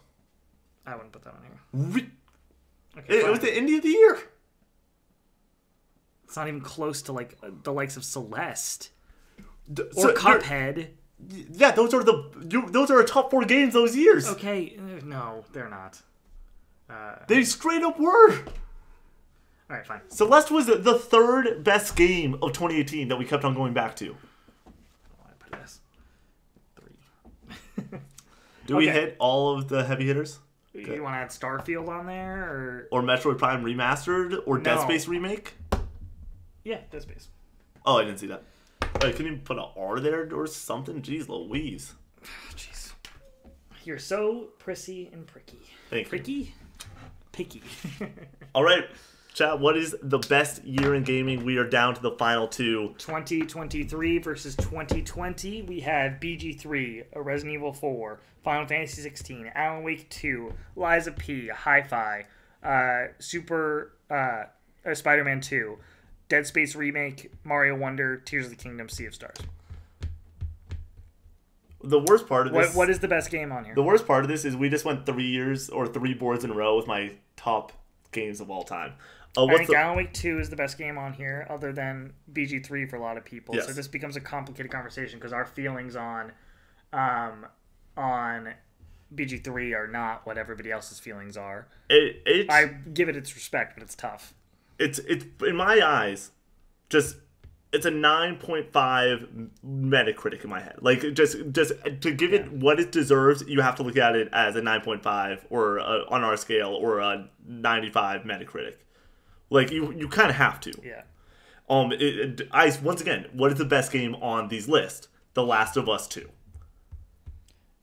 I wouldn't put that on here. Okay, it was the indie of the year. It's not even close to like the likes of Celeste or Cuphead. Yeah, those are our top 4 games those years. Okay, no, they're not. They straight up were. All right, fine. Celeste was the third best game of 2018 that we kept on going back to. I put this 3. Do we hit all of the heavy hitters? Okay. You want to add Starfield on there, or Metroid Prime Remastered, or Dead Space Remake? Yeah, Dead Space. Oh, I didn't see that. Wait, can you put an R there or something? Jeez Louise. Jeez. You're so prissy and pricky. Thank pricky? you. Picky. All right, chat, what is the best year in gaming? We are down to the final 2. 2023 versus 2020. We had BG3, Resident Evil 4, Final Fantasy 16, Alan Wake 2, Liza P, Hi-Fi, Spider-Man 2, Dead Space Remake, Mario Wonder, Tears of the Kingdom, Sea of Stars. The worst part of this... What is the best game on here? The worst part of this is we just went 3 years or 3 boards in a row with my top games of all time. I think Alan Wake 2 is the best game on here, other than BG3 for a lot of people. Yes. So this becomes a complicated conversation because our feelings on BG3 are not what everybody else's feelings are. It's I give it its respect, but it's tough. It's in my eyes, just it's a 9.5 Metacritic in my head. Like just to give it what it deserves, you have to look at it as a 9.5 or on our scale or a 95 Metacritic. Like you kind of have to. Yeah. Once again, what is the best game on these lists? The Last of Us 2.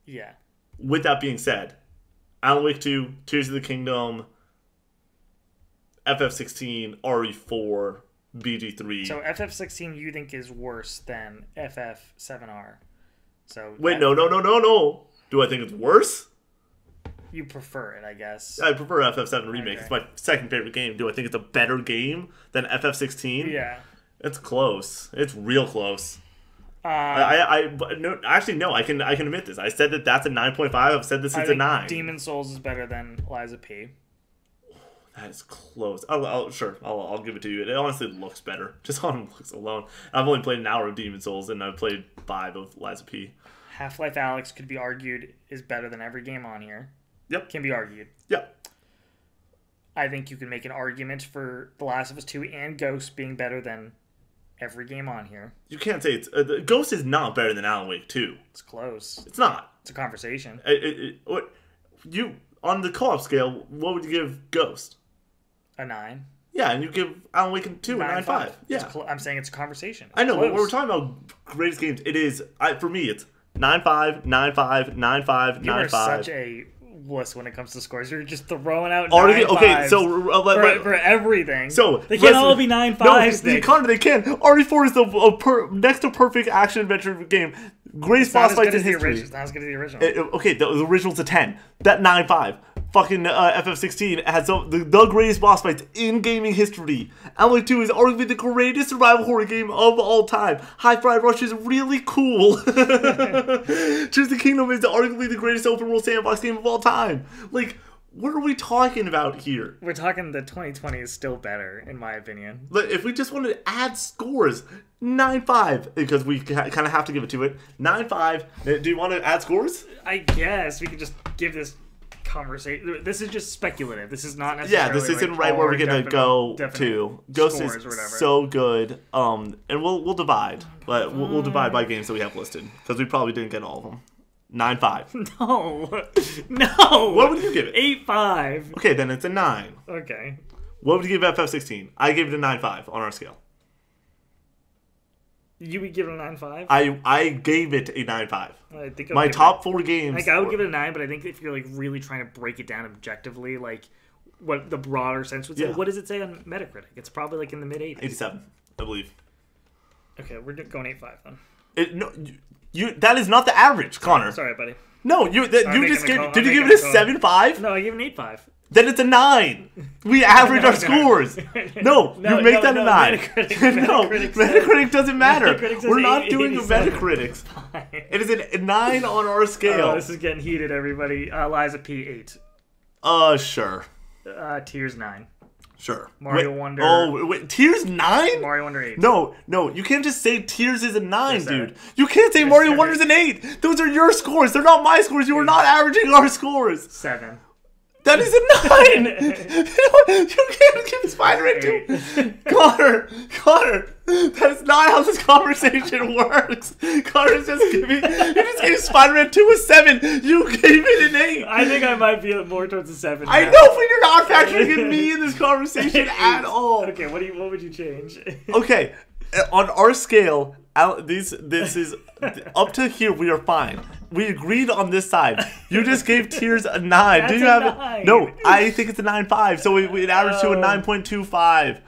Yeah. With that being said, Alan Wake 2, Tears of the Kingdom, FF16, RE4, BG3. So FF16 you think is worse than FF7R? So wait, no. Do I think it's worse? You prefer it, I guess. I prefer FF7 Remake. Okay. It's my second favorite game. Do I think it's a better game than FF16? Yeah. It's close. It's real close. No, actually, no. I can admit this. I said that that's a 9.5. I've said this is a 9. Demon Souls is better than Liza P. That is close. I'll give it to you. It honestly looks better, just on looks alone. I've only played an hour of Demon Souls, and I've played 5 of Liza P. Half-Life Alyx could be argued is better than every game on here. Yep. Can be argued. Yep. I think you can make an argument for The Last of Us 2 and Ghost being better than every game on here. You can't say it's... Ghost is not better than Alan Wake 2. It's close. It's not. It's a conversation. On the co-op scale, what would you give Ghost? A 9. Yeah, and you give Alan Wake 2 a 9.5. Yeah. I'm saying it's a conversation. It's I know, close. but we're talking about greatest games. It is... for me, it's 9.5, 9.5, 9.5, You are 9.5. such a wuss when it comes to scores. You're just throwing out Okay, so for everything. So they can't all be 9.5s. No, Connor, they can. RE4 is the next to perfect action adventure game. Greatest boss fights in history. It's not as good as the original. Okay, the original's a 10. That 9.5. Fucking FF16 has the greatest boss fights in gaming history. Alan Wake 2 is arguably the greatest survival horror game of all time. Hi-Fi Rush is really cool. Tears of the Kingdom is arguably the greatest open world sandbox game of all time. Like, what are we talking about here? We're talking the 2020 is still better, in my opinion. But if we just wanted to add scores, 9.5, because we kind of have to give it to it. 9.5. Do you want to add scores? I guess we could just give this conversation. This is just speculative. This is not necessarily. Yeah, this isn't right where we're gonna go to. Ghost is so good. And we'll divide, but we'll divide by games that we have listed because we probably didn't get all of them. 9.5. No. What would you give it? 8.5. Okay, then it's a 9. Okay. What would you give FF16? I gave it a 9.5 on our scale. You would give it a 9.5? I gave it a 9.5. I think my top 4 games. Like I would give it a 9, but I think if you're like really trying to break it down objectively, like what the broader sense would say, what does it say on Metacritic? It's probably like in the mid 80s. 87, I believe. Okay, we're going 8.5 then. That is not the average, Connor. Sorry, buddy. No, you just gave. Did you give it a 7.5? No, I gave it an 8.5. Then it's a 9. We average our scores. No, you make that a 9. Metacritic doesn't matter. We're not doing a Metacritic. It is a 9 on our scale. This is getting heated, everybody. Liza P 8. Sure. Tears 9. Sure. Mario Wonder. Oh, wait, Tears 9? Mario Wonder 8. No, you can't just say Tears is a 9, dude. You can't say Mario Wonder's an 8. Those are your scores. They're not my scores. You are not averaging our scores. 7. That is a 9! You can't give Spider-Man 2. Connor, that is not how this conversation works. Connor you just gave Spider-Man 2 a 7. You gave it an 8. I think I might be more towards a 7 now. I know, but you're not factoring in me in this conversation at all. Okay, what would you change? Okay, on our scale, this is up to here. We are fine. We agreed on this side. You just gave Tears a 9. That's Do you a have 9. it? No, I think it's a 9.5. So it averaged to a 9.25.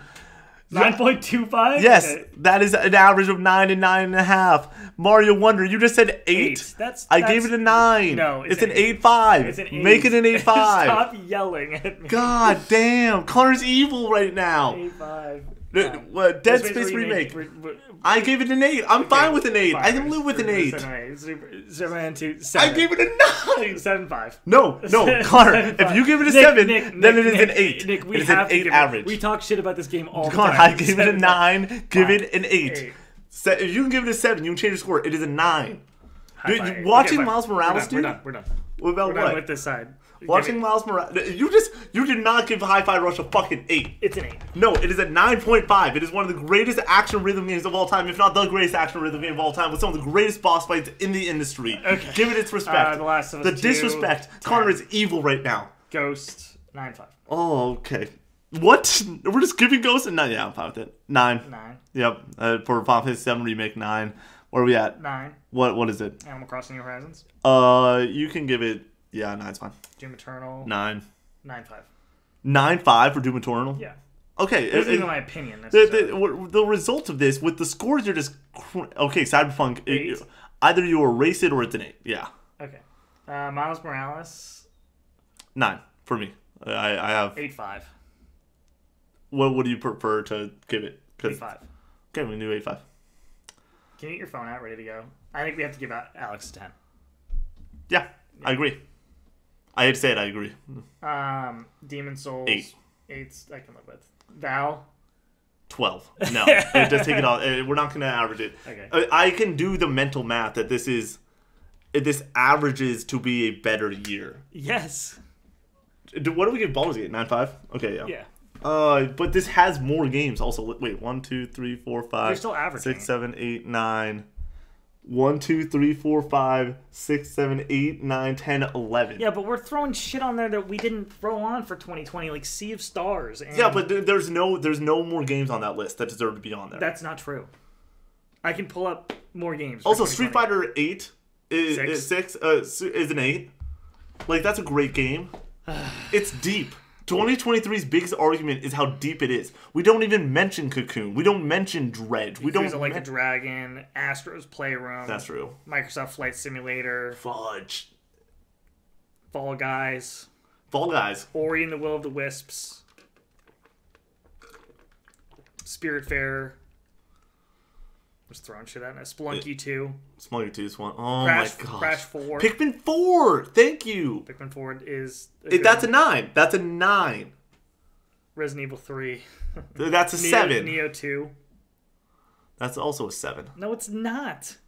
9.25? Yes, okay. that is an average of 9 and 9.5. Mario Wonder, you just said 8. I gave it a 9. No, it's an 8.5. It's an 8. Make it an 8.5. Stop yelling at me. God damn, Connor's evil right now. 8.5. Dead Space Remake. I gave it an 8. I'm fine with an 8. I can live with an 8. Superman 2, 7. I gave it a 9. 7.5. No, Connor. If you give it a 7, then it is an 8. Nick, it is an 8 average. We talk shit about this game all the Connor, time. I gave it a 9. Give it an 8. If you can give it a 7, you can change the score. It is a 9. Dude, watching Miles Morales, dude. We're done. What about We're done what? with this side. Watching Miles Morales. You did not give Hi-Fi Rush a fucking 8. It's an 8. No, it is a 9.5. It is one of the greatest action rhythm games of all time, if not the greatest action rhythm game of all time, with some of the greatest boss fights in the industry. Okay. Give it its respect. The Last of Us The 2, disrespect. 10. Connor is evil right now. Ghost, 9.5. Oh, okay. What? We're just giving Ghost a 9? Yeah, I'm fine with it. 9. 9. Yep. For Final Fantasy 7 Remake, 9. Where are we at? 9. What is it? Animal Crossing New Horizons. You can give it... Yeah, 9's fine. Doom Eternal. 9. 9.5. 9.5 for Doom Eternal? Yeah. Okay. This isn't my opinion. The result of this, with the scores, you're just... Okay, Cyberpunk, either you erase it or it's an 8. Yeah. Okay. Miles Morales. 9 for me. I have... 8.5. What do you prefer to give it? 8.5. Okay, we can do 8.5. Can you get your phone out, ready to go? I think we have to give out Alex a 10. Yeah, I agree. I hate to say it, I agree. Demon Souls. 8. 8's I can live with. Val. 12. No, just take it off. We're not going to average it. Okay. I can do the mental math that this averages to be a better year. Yes. What do we give Baldur's Gate? 9.5? Okay, yeah. Yeah. But this has more games. Also, wait, 1, 2, 3, 4, 5, You're still averaging 6, 7, 8, 9. 1, 2, 3, 4, 5, 6, 7, 8, 9, 10, 11. Yeah, but we're throwing shit on there that we didn't throw on for 2020, like Sea of Stars. And Yeah, but there's no more games on that list that deserve to be on there. that's not true. I can pull up more games. Also, Street Fighter 8 is 6. Is an 8. Like, that's a great game. It's deep. 2023's biggest argument is how deep it is. We don't even mention Cocoon. We don't mention Dredge. We don't Like a Dragon, Astro's Playroom. That's true. Microsoft Flight Simulator. Fudge. Fall Guys. Fall Guys. Ori and the Will of the Wisps. Spiritfarer. Just throwing shit at it. Spelunky 2. Smuggy 2 is one. Oh Crash, my god. Crash 4. Pikmin 4. Thank you. Pikmin 4 is... That's a 9. That's a 9. Resident Evil 3. That's a 7. Neo 2. That's also a 7. No, it's not.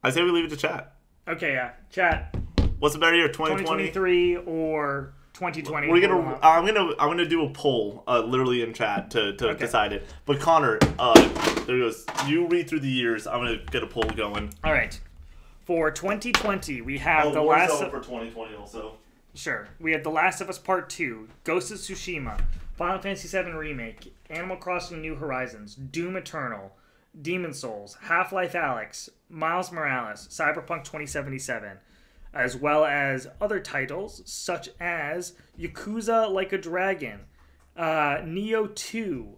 I say we leave it to chat. Okay, yeah. Chat. What's a better year, 2020? 2023 or 2020? I'm gonna do a poll, literally in chat to decide it. But Connor, there goes. You read through the years. I'm gonna get a poll going. All right. For 2020, we have the Warzone last. For 2020 also. Sure. We had The Last of Us Part 2, Ghost of Tsushima, Final Fantasy VII Remake, Animal Crossing New Horizons, Doom Eternal, Demon Souls, Half-Life Alyx, Miles Morales, Cyberpunk 2077, as well as other titles such as Yakuza Like a Dragon, Neo 2,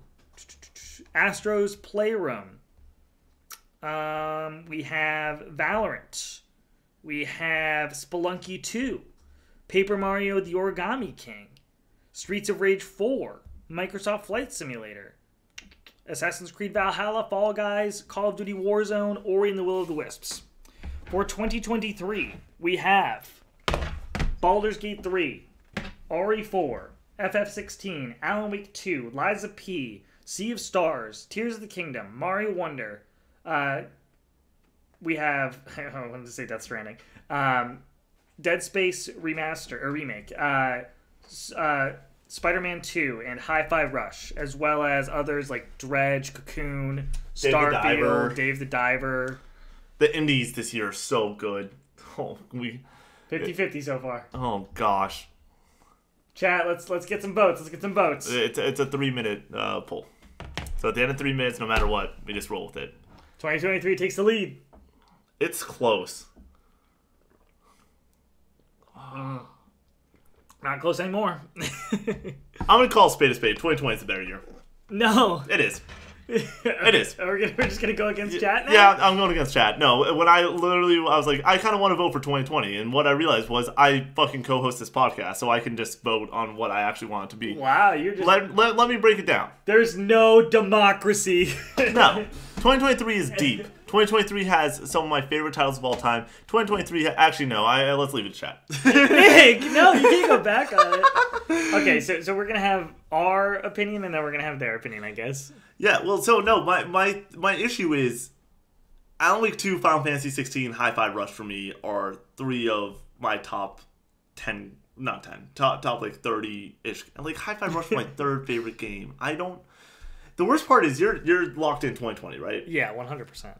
Astro's Playroom. We have Valorant. We have Spelunky 2, Paper Mario The Origami King, Streets of Rage 4, Microsoft Flight Simulator, Assassin's Creed Valhalla, Fall Guys, Call of Duty Warzone, Ori and the Will of the Wisps. For 2023, we have Baldur's Gate 3, Ori 4, FF16, Alan Wake 2, Liza P, Sea of Stars, Tears of the Kingdom, Mario Wonder. We have, I wanted to say Death Stranding, Dead Space Remaster or Remake, Spider-Man 2, and Hi-Fi Rush, as well as others like Dredge, Cocoon, Starfield, Dave the Diver. The indies this year are so good. Oh, 50-50 so far. Oh gosh. Chat, let's get some votes. Let's get some votes. It's a 3-minute poll. So at the end of 3 minutes, no matter what, we just roll with it. 2023 takes the lead. It's close. Not close anymore. I'm gonna call spade a spade. 2020 is a better year. No. It is. It is. We're just gonna go against chat now? Yeah, I'm going against chat. No, when I was like, I kind of want to vote for 2020, and what I realized was I fucking co-host this podcast, so I can just vote on what I actually want it to be. Wow, you're just... Let me break it down. There's no democracy. No. 2023 is deep. 2023 has some of my favorite titles of all time. 2023, actually, no. Let's leave it to chat. Nick, no, you can't go back on it. Okay, so we're gonna have our opinion, and then we're gonna have their opinion, I guess. Yeah, well, so no, my issue is Alan Wake 2, Final Fantasy 16, Hi-Fi Rush for me are 3 of my top 10, not 10, top like 30-ish. Like Hi-Fi Rush is my third favorite game. The worst part is you're locked in 2020, right? Yeah, 100%.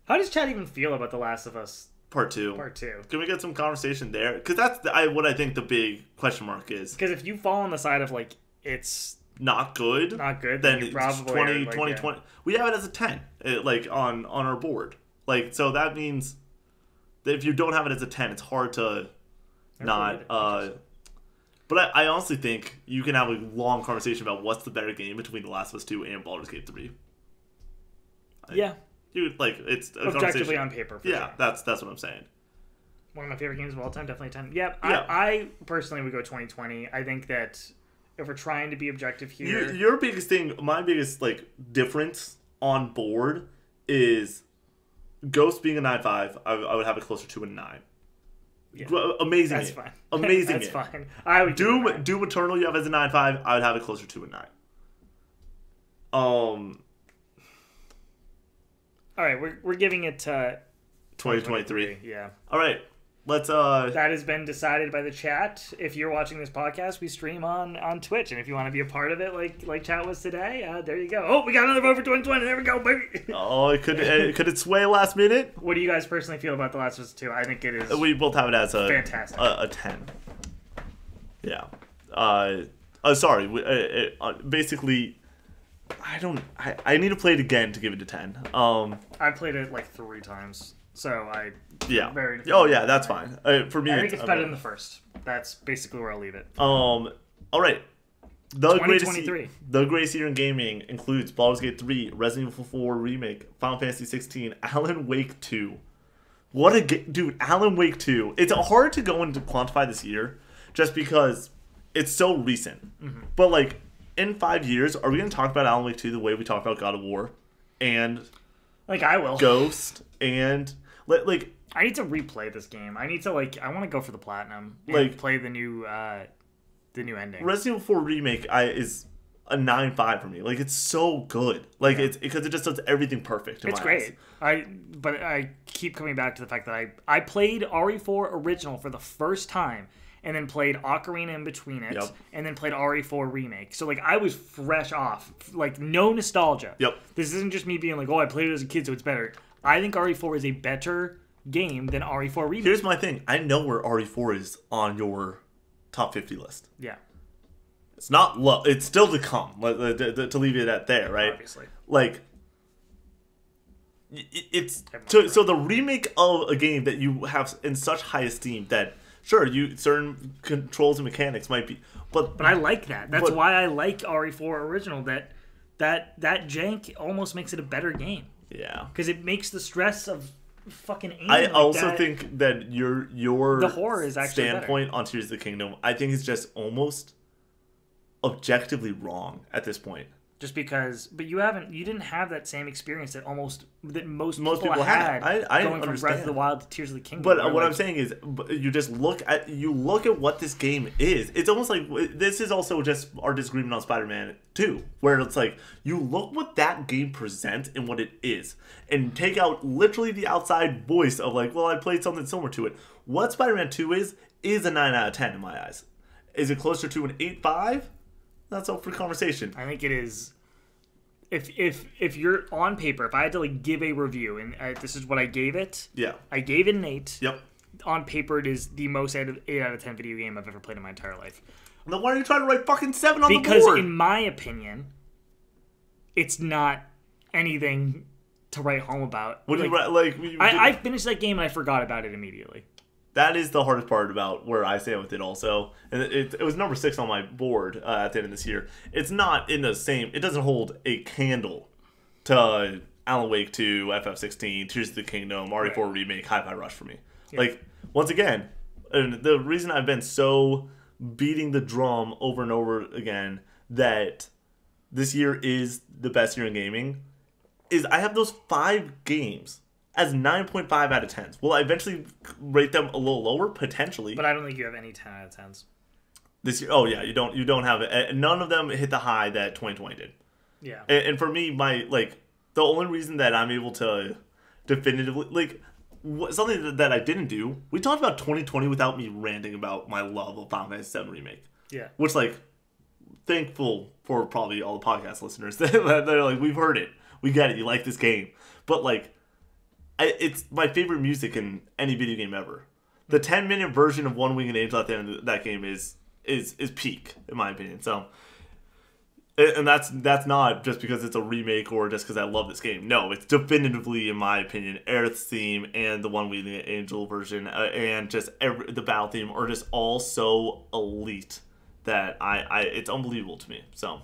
How does Chad even feel about The Last of Us Part 2? Part 2. Can we get some conversation there? Because that's what I think the big question mark is. Because if you fall on the side of like it's not good, then you probably 2020. We have it as a 10, like on our board. Like, so that means that if you don't have it as a 10, it's hard to not. But I honestly think you can have a long conversation about what's the better game between The Last of Us 2 and Baldur's Gate 3. Yeah. It's a objectively on paper. Yeah, sure. that's what I'm saying. One of my favorite games of all time, definitely 10. Yeah, yeah. I personally would go 2020. I think that if we're trying to be objective here, your biggest thing, my biggest like difference on board is Ghost being a 9.5. I would have it closer to a 9. Yeah. Amazing. That's game. fine. Amazing. That's game. fine. I would Doom Eternal. You have as a 9.5. I would have it closer to a 9. All right, we're giving it 2023. Yeah. All right. Let's That has been decided by the chat. If you're watching this podcast, we stream on Twitch, and if you want to be a part of it, like chat was today, there you go. Oh, we got another vote for 2020. There we go, baby. Oh, could it sway last minute? What do you guys personally feel about The Last of Us 2? I think it is. We both have it as a fantastic. A 10. Yeah. Sorry. Basically, I need to play it again to give it a 10. I played it like 3 times, so Oh yeah, that's fine. For me, I think it's better than the first. That's basically where I'll leave it. All right. The greatest year in gaming includes Baldur's Gate 3, Resident Evil 4 Remake, Final Fantasy 16, Alan Wake 2. What a dude! Alan Wake 2. It's hard to go into quantify this year, just because it's so recent. Mm-hmm. But like, in 5 years, are we going to talk about Alan Wake 2 the way we talk about God of War, and like I will Ghost, and like I need to replay this game. I need to I want to go for the platinum and play the new ending. Resident Evil 4 Remake is a 9.5 for me. Like, it's so good. Like, it's because it just does everything perfect. It's great. But I keep coming back to the fact that I played RE4 original for the first time, and then played Ocarina in between it, and then played RE4 Remake. So, I was fresh off. No nostalgia. Yep. This isn't just me being like, oh, I played it as a kid, so it's better. I think RE4 is a better game than RE4 Remake. Here's my thing. I know where RE4 is on your top 50 list. Yeah. It's not low. It's still to come. To leave it at there, right? Obviously. It's... So the remake of a game that you have in such high esteem that... Sure, certain controls and mechanics might be, but I like that. That's why I like RE4 original. That jank almost makes it a better game. Yeah, because it makes the stress of fucking aiming. I also think that your the horror is actually standpoint better. On Tears of the Kingdom, I think is just almost objectively wrong at this point. Just because, but you didn't have that same experience that most people had. I going understand. from Breath of the Wild to Tears of the Kingdom. But what I'm saying is, you just look at what this game is. It's almost like this is also just our disagreement on Spider-Man 2, where it's like you look what that game presents and what it is, and take out literally the outside voice of like, well, I played something similar to it. What Spider-Man 2 is a 9 out of 10 in my eyes. Is it closer to an 8.5? That's up for conversation. I think it is. If you're on paper, if I had to give a review, and this is what I gave it. Yeah. I gave it an 8. Yep. On paper, it is the most 8 out of 10 video game I've ever played in my entire life. Then why are you trying to write fucking 7 on the board? Because in my opinion, it's not anything to write home about. What do you write? I finished that game and I forgot about it immediately. That is the hardest part about where I stand with it also. And it was number 6 on my board at the end of this year. It's not in the same... It doesn't hold a candle to Alan Wake 2, FF16, Tears of the Kingdom, RE4 Remake, Hi-Fi Rush for me. Yeah. Once again, and the reason I've been so beating the drum over and over again that this year is the best year in gaming is I have those 5 games as 9.5 out of 10s. Will I eventually rate them a little lower? Potentially. But I don't think you have any 10 out of 10s. This year? Oh, yeah. You don't have it. None of them hit the high that 2020 did. Yeah. And for me, my, the only reason that I'm able to definitively something that I didn't do. We talked about 2020 without me ranting about my love of Final Fantasy VII Remake. Yeah. Which, like, thankful for probably all the podcast listeners that they're like, we've heard it, we get it, you like this game, but like, it's my favorite music in any video game ever. The 10-minute version of One Winged Angel at the end of that game is peak in my opinion. So, and that's not just because it's a remake or just because I love this game. No, it's definitively, in my opinion, Aerith's theme and the One Winged Angel version and just the battle theme are just all so elite that it's unbelievable to me. So,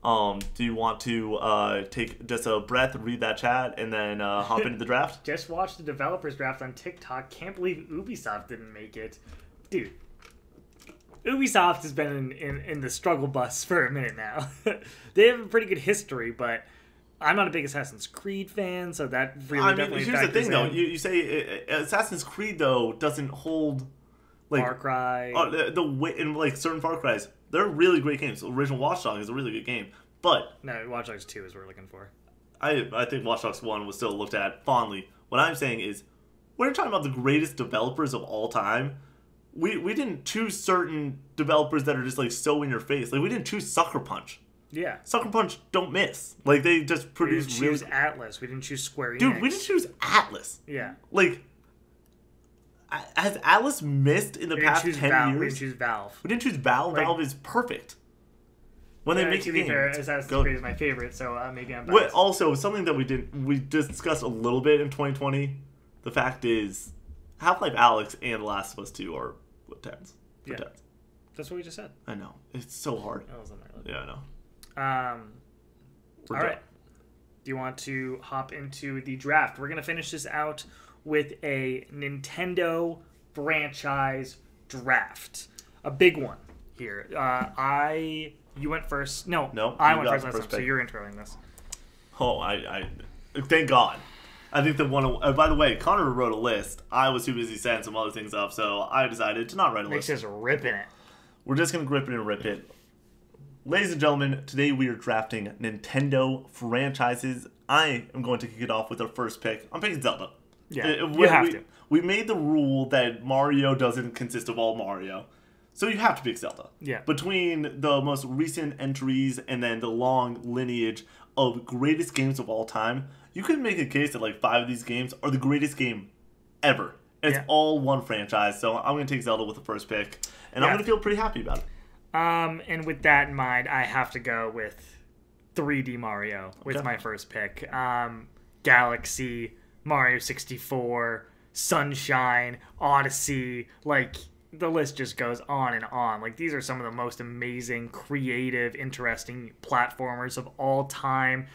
do you want to take just a breath, read that chat, and then hop into the draft? Just watched the developers draft on TikTok. Can't believe Ubisoft didn't make it. Dude, Ubisoft has been in the struggle bus for a minute now. They have a pretty good history, but I'm not a big Assassin's Creed fan, so that really definitely here's the thing, in. though. You say Assassin's Creed, though, doesn't hold... like Far Cry. The way in like certain Far Cries, they're really great games. The original Watch Dogs is a really good game, but no, Watch Dogs 2 is what we're looking for. I think Watch Dogs 1 was still looked at fondly. What I'm saying is, when you're talking about the greatest developers of all time, we didn't choose certain developers that are just like so in your face. Like we didn't choose Sucker Punch. Yeah, Sucker Punch don't miss. Like they just produce. We didn't choose Atlas. We didn't choose Square Enix. Dude, we didn't choose Atlas. Yeah, like. Has Atlas missed in the past 10 years? We didn't choose Valve. We didn't choose Valve. Valve is perfect. When they make to a be game, fair, Assassin's Creed is my favorite, so maybe I'm biased. What, also, something that we discussed a little bit in 2020, the fact is, Half-Life Alyx and Last of Us 2 are 10s. Yeah. 10s. That's what we just said. I know. It's so hard. Yeah, I know. All right. Do you want to hop into the draft? We're going to finish this out with a Nintendo franchise draft. A big one here. You went first. No, I went first last time, so you're introing this. Oh, I thank God. I think the one... by the way, Connor wrote a list. I was too busy setting some other things up, so I decided to not write a list. Makes us ripping it. We're just going to grip it and rip it. Ladies and gentlemen, today we are drafting Nintendo franchises. I am going to kick it off with our first pick. I'm picking Zelda. Yeah, you have to. We made the rule that Mario doesn't consist of all Mario. So you have to pick Zelda. Yeah. Between the most recent entries and then the long lineage of greatest games of all time, you could make a case that like 5 of these games are the greatest game ever. And it's all one franchise. So I'm going to take Zelda with the first pick. And I'm going to feel pretty happy about it. And with that in mind, I have to go with 3D Mario with my first pick. Galaxy, Mario 64, Sunshine, Odyssey, like the list just goes on and on. Like these are some of the most amazing, creative, interesting platformers of all time.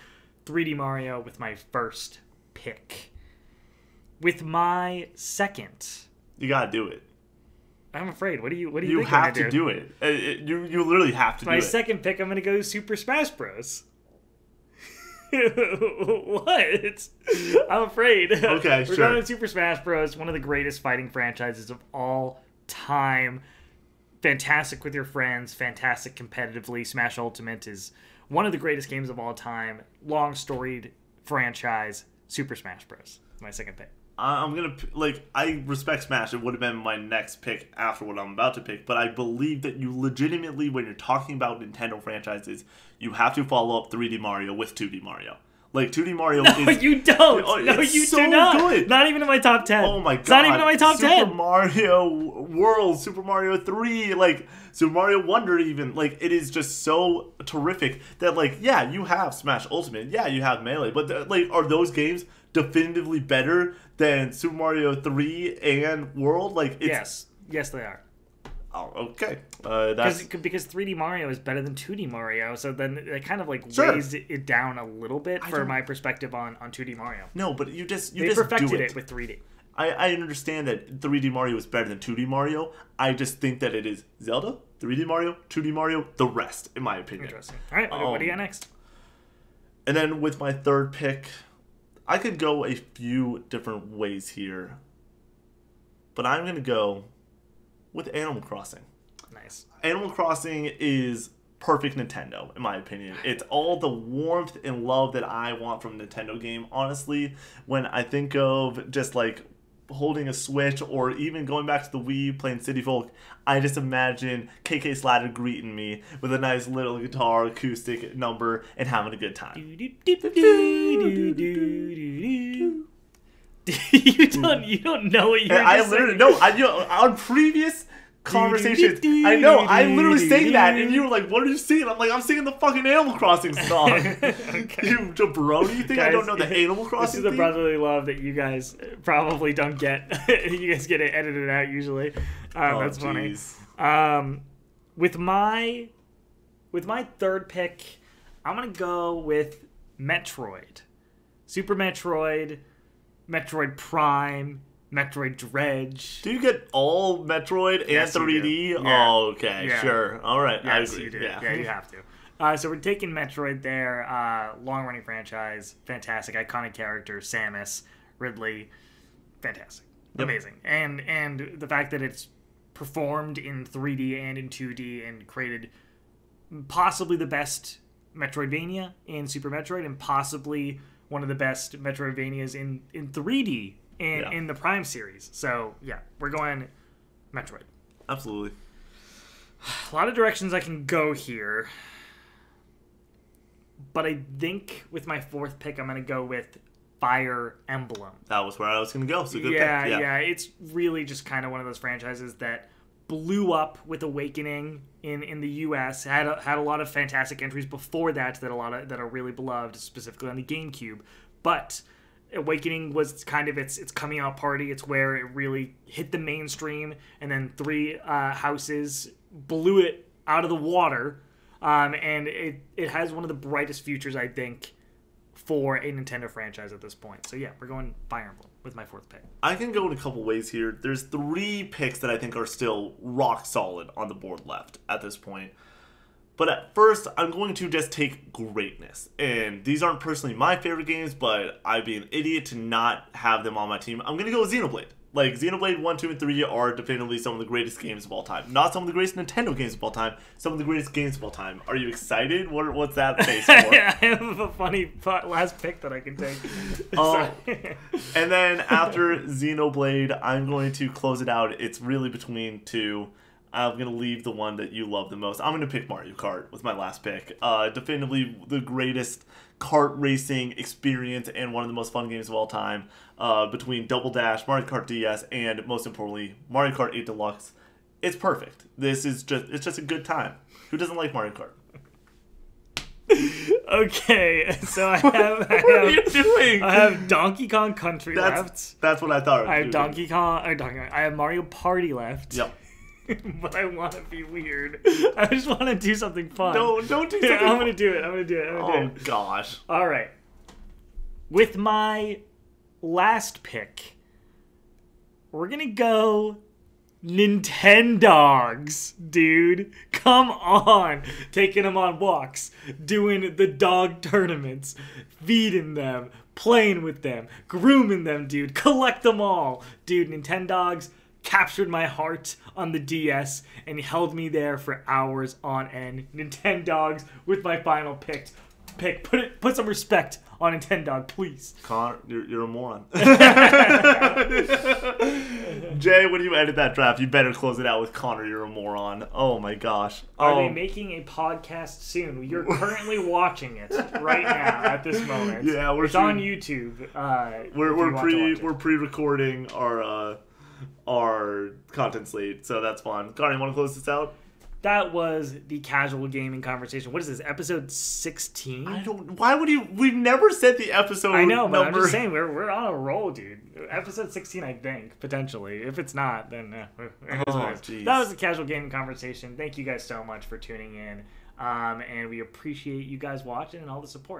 3D Mario with my first pick. With my second, you gotta do it. I'm afraid. What do you You have to do it. You literally have to do it. My second pick, I'm gonna go Super Smash Bros. What? I'm afraid. Okay, We're going to Super Smash Bros. One of the greatest fighting franchises of all time. Fantastic with your friends. Fantastic competitively. Smash Ultimate is one of the greatest games of all time. Long storied franchise. Super Smash Bros. My second pick. I'm gonna I respect Smash. It would have been my next pick after what I'm about to pick, but I believe that you legitimately, when you're talking about Nintendo franchises, you have to follow up 3D Mario with 2D Mario. Like 2D Mario no, you don't. No, you so do not. Good. Not even in my top 10. Oh my god. It's not even in my top 10. Super Mario World, Super Mario 3, like Super Mario Wonder even. Like it is just so terrific that yeah, you have Smash Ultimate. Yeah, you have Melee, but are those games definitively better than Super Mario 3 and World? Yes, they are. Oh, okay. Because 3D Mario is better than 2D Mario, so then it kind of weighs it down a little bit for my perspective on 2D Mario. No, but you they perfected it with 3D. I understand that 3D Mario is better than 2D Mario. I just think that it is Zelda, 3D Mario, 2D Mario, the rest, in my opinion. Interesting. All right, what do you got next? And then with my third pick, I could go a few different ways here, but I'm going to go with Animal Crossing. Nice. Animal Crossing is perfect Nintendo, in my opinion. It's all the warmth and love that I want from a Nintendo game. Honestly, when I think of just like holding a Switch or even going back to the Wii playing City Folk, I just imagine KK Slider greeting me with a nice little guitar acoustic number and having a good time. You don't know what you're I literally no. On previous conversations, I know I literally sang that, and you were like, "What are you singing?" I'm like, "I'm singing the fucking Animal Crossing song." Okay. You jabroni, you think guys, I don't know the Animal Crossing? This is the brotherly love that you guys probably don't get. You guys get it edited out usually. That's geez. Funny. With my third pick, I'm gonna go with Metroid, Super Metroid, Metroid Prime, Metroid Dredge. Do you get all Metroid and 3D? Yeah. Oh, okay, sure. All right, yes, I agree. You do. Yeah, you have to. So we're taking Metroid there. Long-running franchise, fantastic, iconic character, Samus, Ridley, fantastic, amazing, and the fact that it's performed in 3D and in 2D and created possibly the best Metroidvania in Super Metroid and possibly one of the best Metroidvanias in 3D in the Prime series. So, yeah, we're going Metroid. Absolutely. A lot of directions I can go here. But I think with my fourth pick, I'm going to go with Fire Emblem. That was where I was going to go. So good pick. Yeah. It's really just kind of one of those franchises that blew up with Awakening in the U.S. Had a lot of fantastic entries before that that are really beloved, specifically on the GameCube. But Awakening was kind of its coming out party. It's where it really hit the mainstream, and then Three Houses blew it out of the water. And it has one of the brightest futures, I think, for a Nintendo franchise at this point. So yeah, we're going Fire Emblem with my fourth pick. I can go in a couple ways here. There's 3 picks that I think are still rock solid on the board left at this point. But at first, I'm going to just take greatness. And these aren't personally my favorite games, but I'd be an idiot to not have them on my team. I'm going to go with Xenoblade. Like, Xenoblade 1, 2, and 3 are definitively some of the greatest games of all time. Not some of the greatest Nintendo games of all time, some of the greatest games of all time. Are you excited? What's that based for? I have a funny last pick that I can take. And then after Xenoblade, I'm going to close it out. It's really between 2. I'm going to leave the one that you love the most. I'm going to pick Mario Kart with my last pick. Definitively the greatest kart racing experience and one of the most fun games of all time. Between Double Dash, Mario Kart DS, and most importantly, Mario Kart 8 Deluxe. It's perfect. It's just a good time. Who doesn't like Mario Kart? Okay, so what are you doing? I have Donkey Kong Country left. That's what I thought. I have Donkey Kong. I have Mario Party left. Yep. But I want to be weird. I just want to do something fun. Don't do something fun. I'm going to do it. Oh, gosh. All right. With my last pick, we're going to go Nintendogs, dude. Come on. Taking them on walks, doing the dog tournaments, feeding them, playing with them, grooming them, dude. Collect them all. Dude, Nintendogs captured my heart on the DS and held me there for hours on end. Nintendogs with my final pick. Put some respect on Nintendog, please. Connor, you're a moron. Jay, when you edit that draft, you better close it out with Connor, you're a moron. Oh my gosh. Are they making a podcast soon? You're currently watching it right now at this moment. Yeah, it's on YouTube. We're pre-recording our content slate, so that's fun. Connor, you want to close this out? That was the casual gaming conversation. What is this, episode 16? Why would you? We've never said the episode. I know, but I'm just saying we're on a roll, dude. Episode 16, I think, potentially. If it's not, then that was the casual gaming conversation. Thank you guys so much for tuning in, and we appreciate you guys watching and all the support.